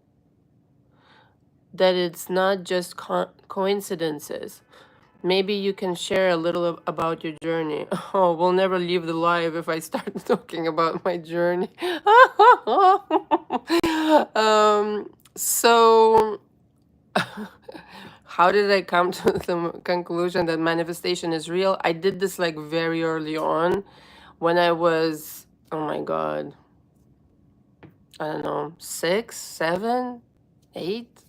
That it's not just coincidences? Maybe you can share a little about your journey. Oh, we'll never leave the live if I start talking about my journey. So, how did I come to the conclusion that manifestation is real? I did this like very early on when I was, oh my God, I don't know, 6, 7, 8.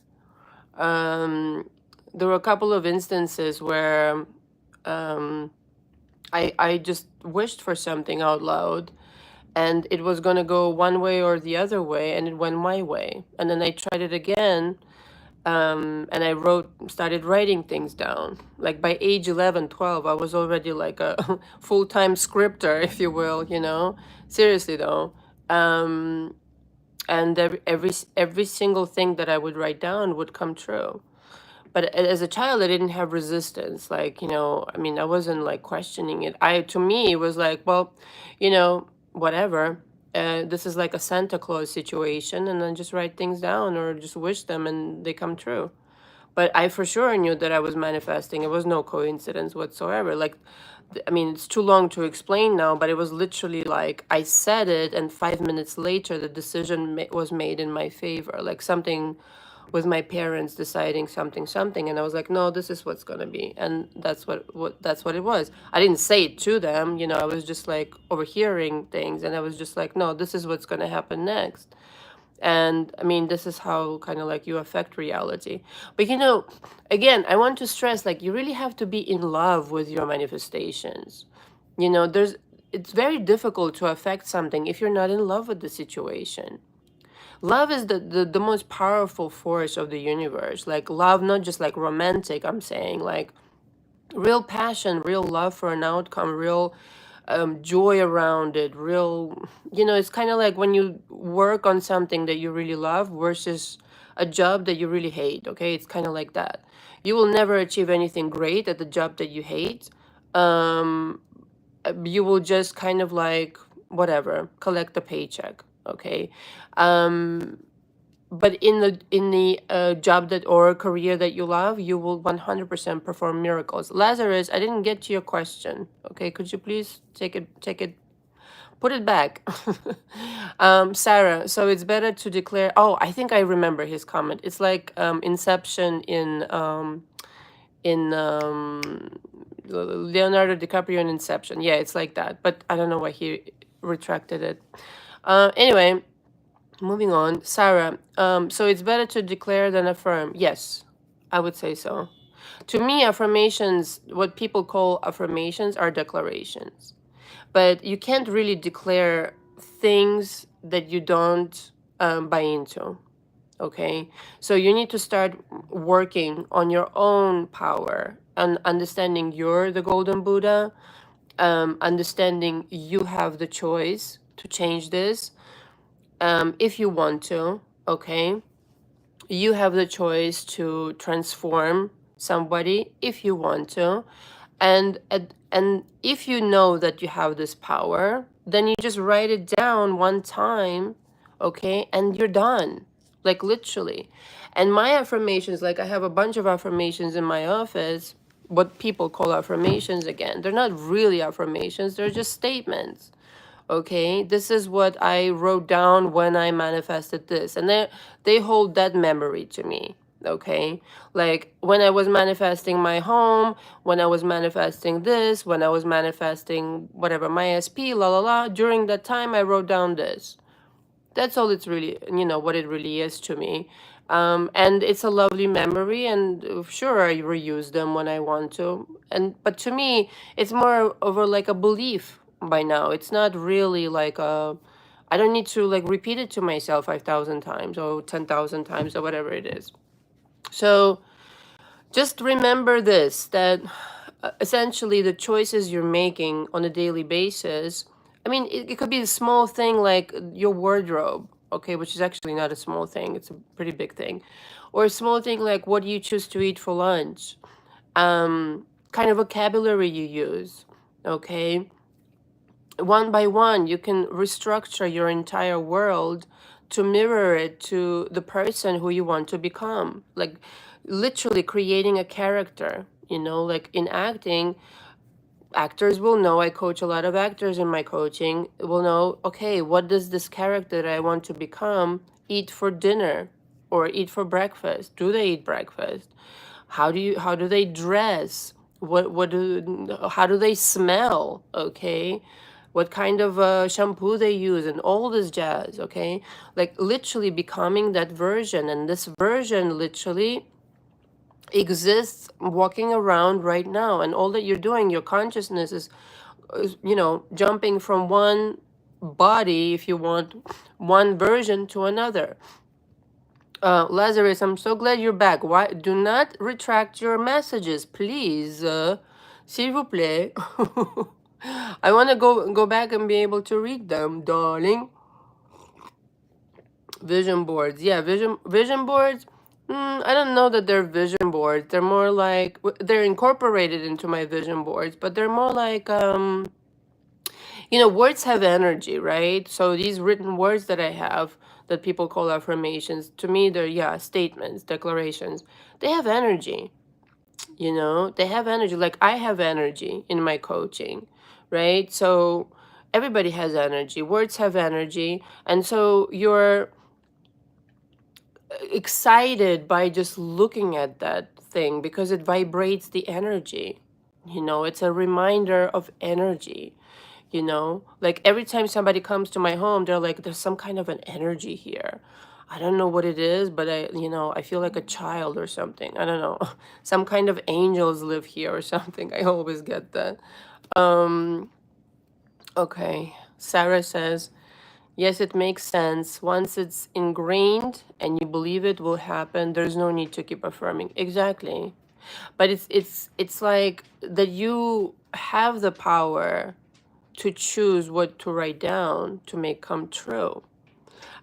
There were a couple of instances where I just wished for something out loud, and it was going to go one way or the other way, and it went my way. And then I tried it again, and I started writing things down. Like by age 11, 12, I was already like a full-time scripter, if you will, Seriously though. And every single thing that I would write down would come true. But as a child, I didn't have resistance. Like, I mean, I wasn't like questioning it. To me, it was like, well, whatever. This is like a Santa Claus situation, and then just write things down or just wish them and they come true. But I for sure knew that I was manifesting. It was no coincidence whatsoever. Like, I mean, it's too long to explain now, but it was literally like I said it, and 5 minutes later, the decision was made in my favor. Like something with my parents deciding something, and I was like, no, this is what's gonna be, and that's what it was. I didn't say it to them, you know. I was just like overhearing things, and I was just like, no, this is what's gonna happen next. And I mean, this is how kind of like you affect reality. But you know, again, I want to stress, like, you really have to be in love with your manifestations. You know, it's very difficult to affect something if you're not in love with the situation. Love is the most powerful force of the universe. Like love, not just like romantic, I'm saying, like real passion, real love for an outcome, real joy around it, real, you know, it's kind of like when you work on something that you really love versus a job that you really hate, okay? It's kind of like that. You will never achieve anything great at the job that you hate. Um, you will just kind of like, whatever, collect a paycheck, okay? Um, but in the job that or career that you love, you will 100% perform miracles. Lazarus, I didn't get to your question. Okay, could you please take it, put it back? Sarah, so it's better to declare. Oh, I think I remember his comment. It's like Inception in Leonardo DiCaprio in Inception. Yeah, it's like that. But I don't know why he retracted it. Anyway, moving on. Sarah, so it's better to declare than affirm. Yes, I would say so. To me, affirmations, what people call affirmations, are declarations. But you can't really declare things that you don't buy into. Okay? So you need to start working on your own power and understanding you're the golden Buddha, understanding you have the choice to change this if you want to, okay? You have the choice to transform somebody if you want to. And if you know that you have this power, then you just write it down one time, okay? And you're done, like literally. And my affirmations, like I have a bunch of affirmations in my office, what people call affirmations again. They're not really affirmations, they're just statements. Okay, this is what I wrote down when I manifested this, and they hold that memory to me. Okay, like when I was manifesting my home, when I was manifesting this, when I was manifesting whatever, my SP, la la la, during that time I wrote down this. That's all it's really, you know, what it really is to me. And it's a lovely memory, and sure, I reuse them when I want to. And but to me, it's more over like a belief by now. It's not really like a, I don't need to like repeat it to myself 5,000 times or 10,000 times or whatever it is. So just remember this, that essentially the choices you're making on a daily basis, I mean, it could be a small thing like your wardrobe, okay, which is actually not a small thing, it's a pretty big thing. Or a small thing like what you choose to eat for lunch, kind of vocabulary you use, okay? One by one, you can restructure your entire world to mirror it to the person who you want to become. Like literally creating a character, you know, like in acting, actors will know, I coach a lot of actors in my coaching, will know, okay, what does this character that I want to become eat for dinner or eat for breakfast? Do they eat breakfast? How do they dress? How do they smell? Okay, what kind of shampoo they use and all this jazz, okay? Like literally becoming that version, and this version literally exists walking around right now, and all that you're doing, your consciousness is, you know, jumping from one body, if you want, one version to another. Lazarus, I'm so glad you're back. Why do not retract your messages, please? S'il vous plaît. I want to go back and be able to read them, darling. Vision boards, yeah, vision boards. I don't know that they're vision boards. They're more like they're incorporated into my vision boards, but they're more like You know, words have energy, right? So these written words that I have that people call affirmations, to me, they're, yeah, statements, declarations. They have energy, you know, they have energy. Like I have energy in my coaching, right? So everybody has energy. Words have energy. And so you're excited by just looking at that thing because it vibrates the energy. You know, it's a reminder of energy. You know, like every time somebody comes to my home, they're like, there's some kind of an energy here. I don't know what it is, but I feel like a child or something. I don't know. Some kind of angels live here or something. I always get that. Um, okay. Sarah says, yes, it makes sense. Once it's ingrained and you believe it will happen, there's no need to keep affirming. Exactly. But it's like that you have the power to choose what to write down to make come true.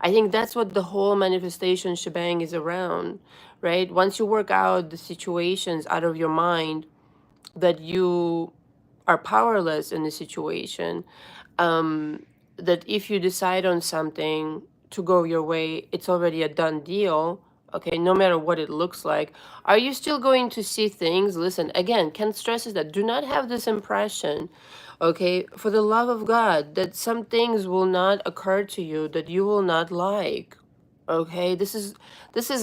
I think that's what the whole manifestation shebang is around, right? Once you work out the situations out of your mind that you are powerless in the situation, that if you decide on something to go your way, it's already a done deal. Okay, no matter what it looks like. Are you still going to see things? Listen, again, Kent stresses that do not have this impression, okay, for the love of God, that some things will not occur to you that you will not like. Okay, this is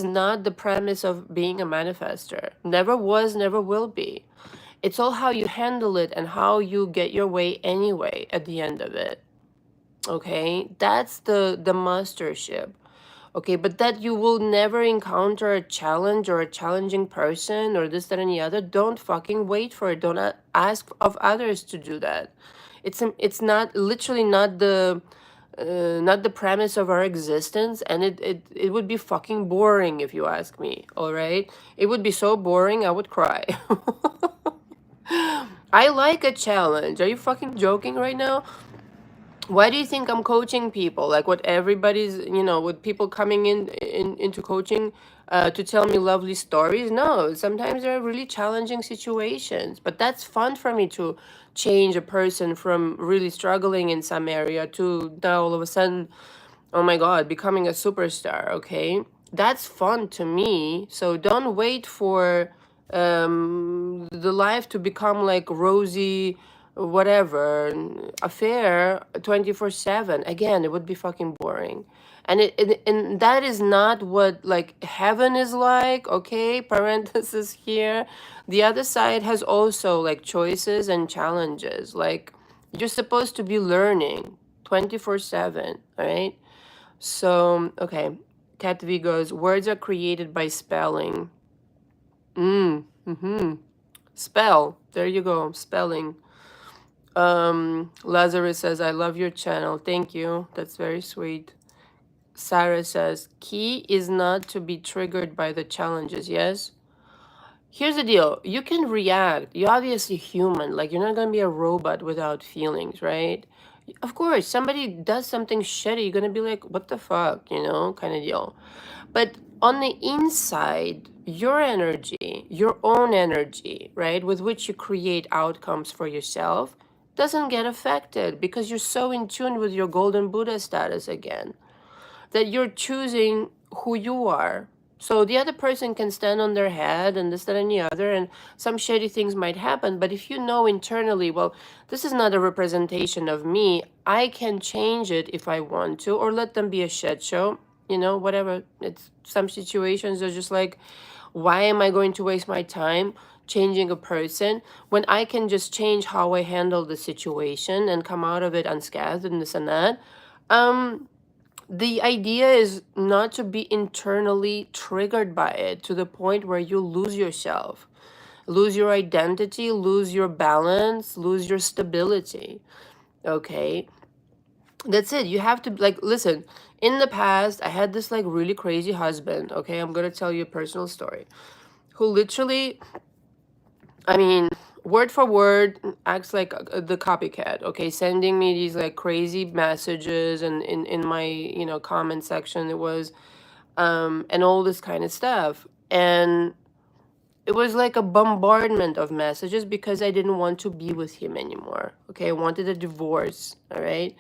not the premise of being a manifester. Never was, never will be. It's all how you handle it and how you get your way anyway at the end of it. Okay, that's the mastership. Okay, but that you will never encounter a challenge or a challenging person or this, that, and the other, don't fucking wait for it. Don't ask of others to do that. It's not, literally not the premise of our existence, and it would be fucking boring if you ask me. All right, it would be so boring I would cry. I like a challenge. Are you fucking joking right now? Why do you think I'm coaching people? Like what everybody's, with people coming into coaching to tell me lovely stories? No, sometimes there are really challenging situations, but that's fun for me to change a person from really struggling in some area to now all of a sudden, oh my God, becoming a superstar, okay? That's fun to me. So don't wait for the life to become like rosy, whatever, affair 24/7. Again, it would be fucking boring. And that is not what like heaven is like, okay? Parenthesis here. The other side has also like choices and challenges. Like you're supposed to be learning 24/7, all right? So, okay. Cat V goes, words are created by spelling. Spell. There you go. Spelling. Lazarus says, I love your channel. Thank you. That's very sweet. Sarah says, key is not to be triggered by the challenges, yes? Here's the deal. You can react. You're obviously human. Like, you're not going to be a robot without feelings, right? Of course, somebody does something shitty, you're going to be like, what the fuck, kind of deal. But on the inside, your energy, your own energy, right, with which you create outcomes for yourself, doesn't get affected because you're so in tune with your golden Buddha status again that you're choosing who you are. So the other person can stand on their head and this, that, and the other, and some shady things might happen. But if you know internally, well, this is not a representation of me, I can change it if I want to, or let them be a shit show, whatever. It's some situations are just like, why am I going to waste my time changing a person when I can just change how I handle the situation and come out of it unscathed and this and that? The idea is not to be internally triggered by it to the point where you lose yourself, lose your identity, lose your balance, lose your stability. Okay? That's it. You have to, like, listen, in the past, I had this, like, really crazy husband. Okay? I'm going to tell you a personal story. Who literally, I mean, word for word acts like the copycat, okay, sending me these like crazy messages, and in my comment section it was and all this kind of stuff. And it was like a bombardment of messages because I didn't want to be with him anymore. Okay, I wanted a divorce. All right.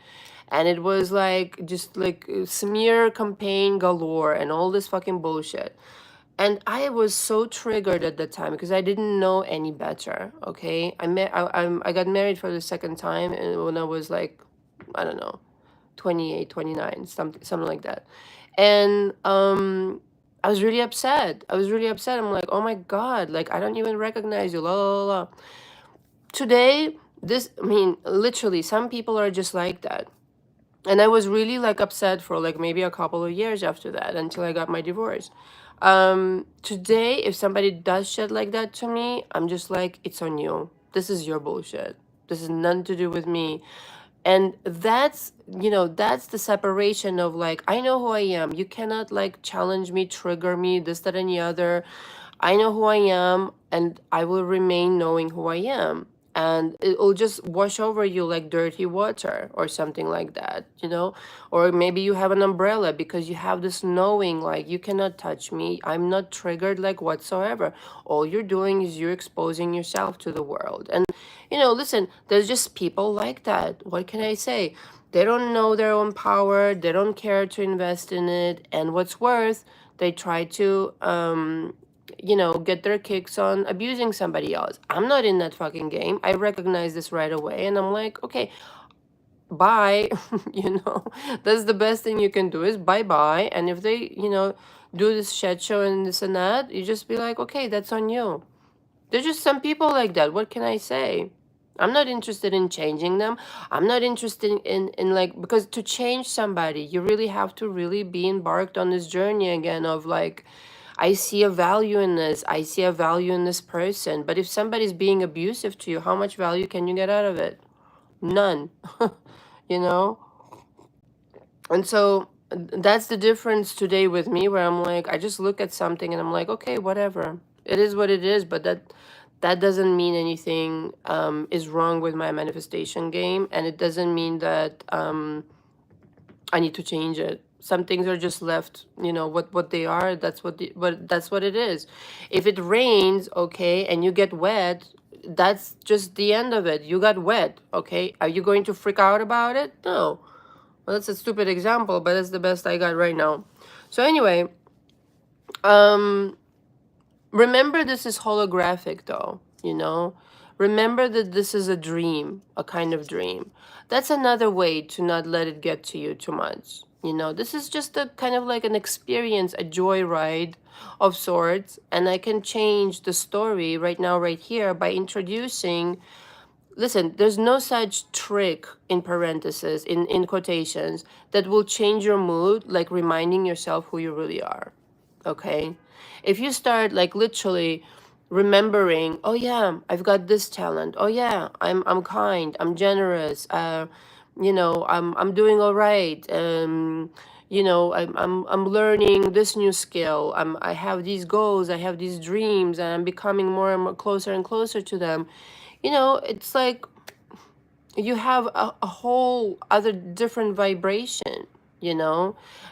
And it was like just like smear campaign galore and all this fucking bullshit. And I was so triggered at the time because I didn't know any better. Okay, I got married for the second time, and when I was like, I don't know, 28, 29, something like that. And I was really upset. I was really upset. I'm like, oh my God, like I don't even recognize you. La la la. La. Today, I mean, literally, some people are just like that. And I was really like upset for like maybe a couple of years after that until I got my divorce. Today, if somebody does shit like that to me, I'm just like, it's on you. This is your bullshit. This is nothing to do with me. And that's, that's the separation of like, I know who I am. You cannot like challenge me, trigger me, this, that, and the other. I know who I am, and I will remain knowing who I am. And it'll just wash over you like dirty water or something like that, Or maybe you have an umbrella because you have this knowing like you cannot touch me. I'm not triggered like whatsoever. All you're doing is you're exposing yourself to the world. And, listen, there's just people like that. What can I say? They don't know their own power. They don't care to invest in it. And what's worse, they try to, get their kicks on abusing somebody else. I'm not in that fucking game. I recognize this right away. And I'm like, okay, bye. That's the best thing you can do is bye. And if they, do this shit show and this and that, you just be like, okay, that's on you. There's just some people like that. What can I say? I'm not interested in changing them. I'm not interested in like, because to change somebody, you really have to really be embarked on this journey again of like, I see a value in this. I see a value in this person. But if somebody's being abusive to you, how much value can you get out of it? None. you know? And so that's the difference today with me where I'm like, I just look at something and I'm like, okay, whatever. It is what it is, but that doesn't mean anything is wrong with my manifestation game, and it doesn't mean that I need to change it. Some things are just left, what they are. That's what it is. If it rains, okay, and you get wet, that's just the end of it. You got wet, okay. Are you going to freak out about it? No. Well, that's a stupid example, but that's the best I got right now. So anyway, remember this is holographic though, Remember that this is a dream, a kind of dream. That's another way to not let it get to you too much. This is just a kind of like an experience, a joyride of sorts. And I can change the story right now, right here, by introducing. Listen, there's no such trick in parentheses, in quotations, that will change your mood like reminding yourself who you really are. Okay? If you start like literally remembering, oh yeah, I've got this talent. Oh yeah, I'm kind, I'm generous, I'm doing all right. I'm learning this new skill. I have these goals, I have these dreams, and I'm becoming more and more closer and closer to them. It's like you have a whole other different vibration,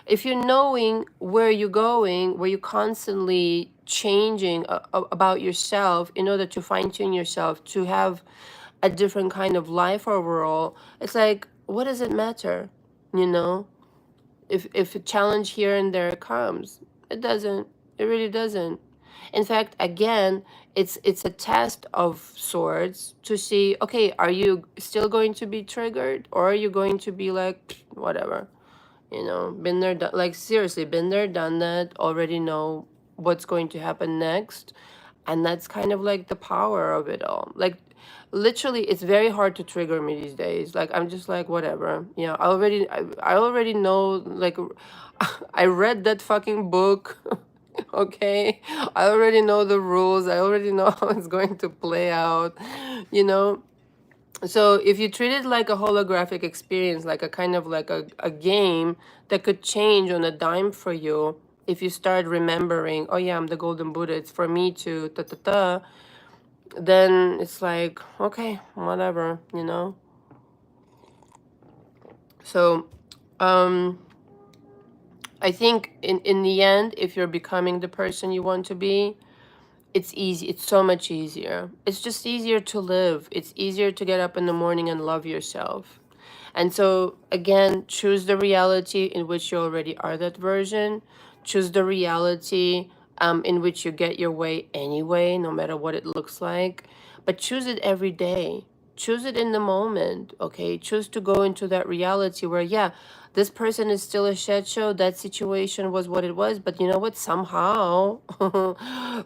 if you're knowing where you're going, where you're constantly changing about yourself in order to fine-tune yourself to have a different kind of life overall. It's like, what does it matter, if a challenge here and there comes? It doesn't. It really doesn't. In fact, again, it's a test of sorts to see, okay, are you still going to be triggered, or are you going to be like, whatever, been there, like seriously, been there, done that, already know what's going to happen next. And that's kind of like the power of it all. Like literally, it's very hard to trigger me these days. Like I'm just like, whatever, I already know, like I read that fucking book. Okay, I already know the rules, I already know how it's going to play out, so if you treat it like a holographic experience, like a kind of like a game that could change on a dime for you, if you start remembering, oh yeah, I'm the golden Buddha, it's for me to ta ta ta, then it's like, okay, whatever, So I think in the end, if you're becoming the person you want to be, it's easy. It's so much easier. It's just easier to live. It's easier to get up in the morning and love yourself. And so, again, choose the reality in which you already are that version. Choose the reality in which you get your way anyway, no matter what it looks like. But choose it every day. Choose it in the moment, okay? Choose to go into that reality where, yeah, this person is still a shit show. That situation was what it was. But you know what? Somehow,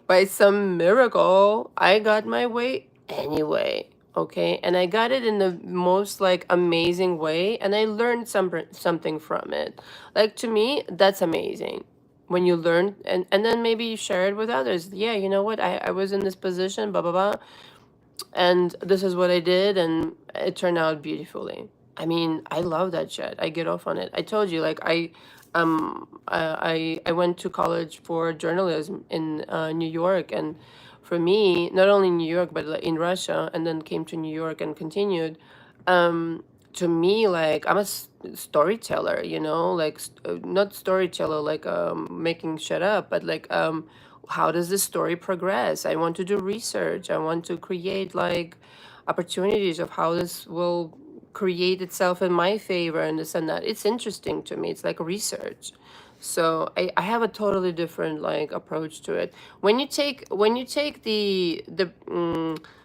by some miracle, I got my way anyway. Okay, and I got it in the most like amazing way, and I learned something from it. Like, to me, that's amazing when you learn, and then maybe you share it with others. Yeah, you know what, I was in this position, blah blah blah, and this is what I did, and it turned out beautifully. I mean, I love that shit. I get off on it. I told you, like, I went to college for journalism in New York, and for me, not only in New York but like in Russia, and then came to New York and continued. To me, like, I'm a storyteller, you know, like not storyteller like making shit up, but like how does this story progress? I want to do research. I want to create like opportunities of how this will create itself in my favor and this and that. It's interesting to me. It's like research. So I have a totally different like approach to it. When you take the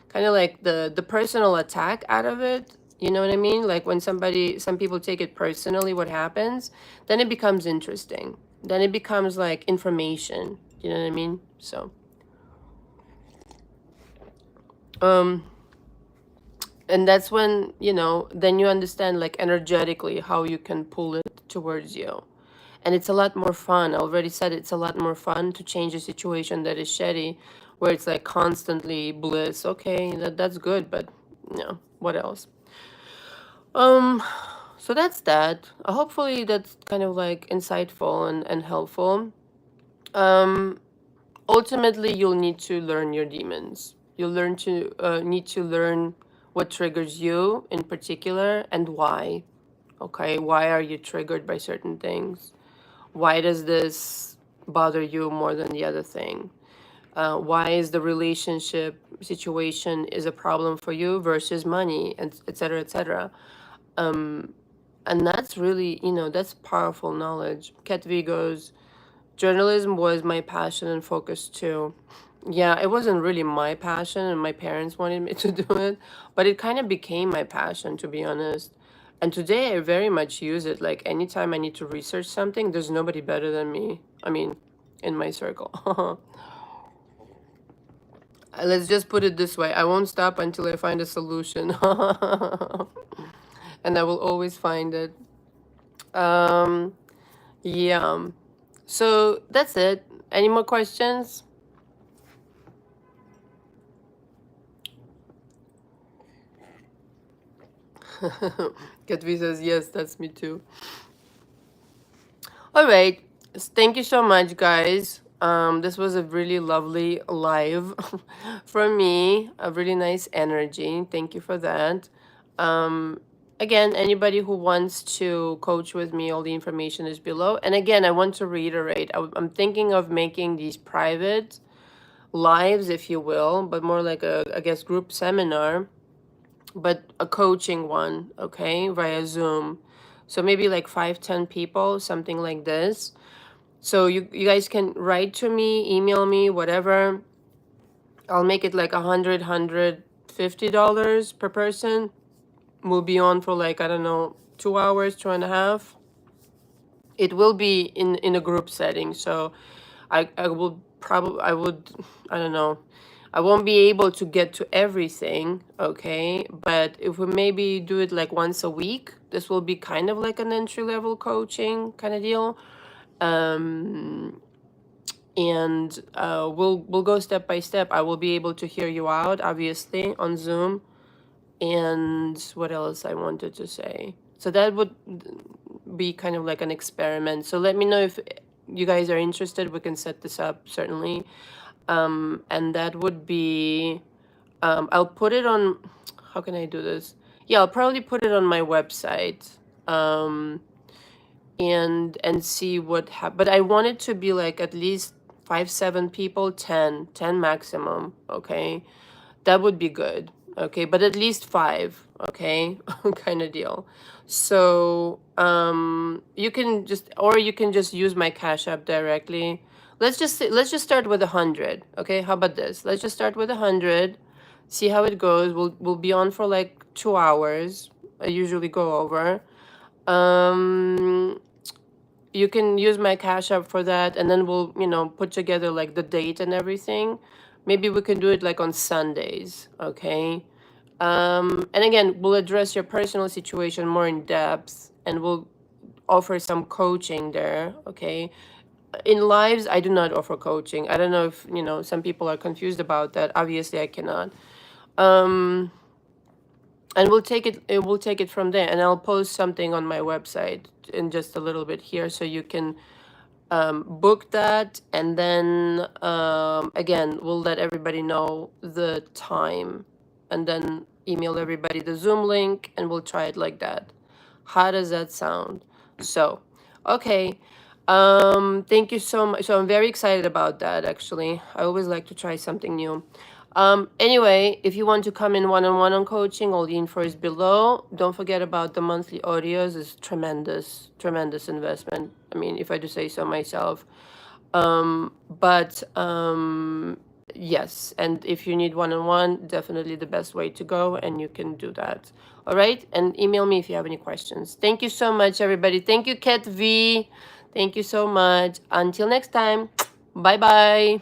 kind of like the personal attack out of it, you know what I mean? Like when some people take it personally, what happens? Then it becomes interesting. Then it becomes like information. You know what I mean? So, and that's when, then you understand like energetically how you can pull it towards you. And it's a lot more fun. I already said it's a lot more fun to change a situation that is shitty, where it's like constantly bliss. Okay, that's good, but what else? Um, so that's that. Hopefully that's kind of like insightful and helpful. Um, Ultimately, you'll need to learn your demons. You'll need to learn what triggers you in particular and why. Okay, why are you triggered by certain things? Why does this bother you more than the other thing? Why is the relationship situation is a problem for you versus money, and et cetera, et cetera. And that's really, that's powerful knowledge. Ketvi goes, journalism was my passion and focus too. Yeah, it wasn't really my passion, and my parents wanted me to do it, but it kind of became my passion, to be honest. And today I very much use it. Like anytime I need to research something, there's nobody better than me. I mean, in my circle. Let's just put it this way, I won't stop until I find a solution. And I will always find it. Um, yeah. So that's it. Any more questions? Katvi says, yes, that's me too. All right. Thank you so much, guys. This was a really lovely live for me. A really nice energy. Thank you for that. Again, anybody who wants to coach with me, all the information is below. And again, I want to reiterate, I'm thinking of making these private lives, if you will, but more like a, I guess, group seminar, but a coaching one, okay, via Zoom. So maybe like 5-10 people, something like this. So you guys can write to me, email me, whatever. I'll make it like $150 per person. We'll be on for like, I don't know, 2 hours, 2.5. It will be in a group setting. So I will probably, I don't know, I won't be able to get to everything, okay? But if we maybe do it like once a week, this will be kind of like an entry-level coaching kind of deal. And we'll go step by step. I will be able to hear you out, obviously, on Zoom. And what else I wanted to say? So that would be kind of like an experiment. So let me know if you guys are interested. We can set this up, certainly. And that would be, I'll put it on, how can I do this? Yeah, I'll probably put it on my website. And see what happens. But I want it to be like at least 5, 7 people, 10 maximum, okay? That would be good, okay? But at least 5, okay? Kind of deal. So you can just use my Cash App directly. Let's just start with 100, okay? How about this? Let's just start with 100, see how it goes. We'll be on for like 2 hours. I usually go over. You can use my Cash App for that, and then we'll, put together like the date and everything. Maybe we can do it like on Sundays, okay? And again, we'll address your personal situation more in depth, and we'll offer some coaching there, okay? In lives, I do not offer coaching. I don't know if, some people are confused about that. Obviously, I cannot. And we'll take it from there, and I'll post something on my website in just a little bit here, so you can book that, and then again, we'll let everybody know the time, and then email everybody the Zoom link, and we'll try it like that. How does that sound? So, okay. Thank you so much. So I'm very excited about that, actually. I always like to try something new. Anyway, if you want to come in one-on-one on coaching, all the info is below. Don't forget about the monthly audios. It's tremendous, tremendous investment. I mean, if I do say so myself. But yes, and if you need one-on-one, definitely the best way to go, and you can do that. All right, and email me if you have any questions. Thank you so much, everybody. Thank you, Kat V. Thank you so much. Until next time, bye-bye.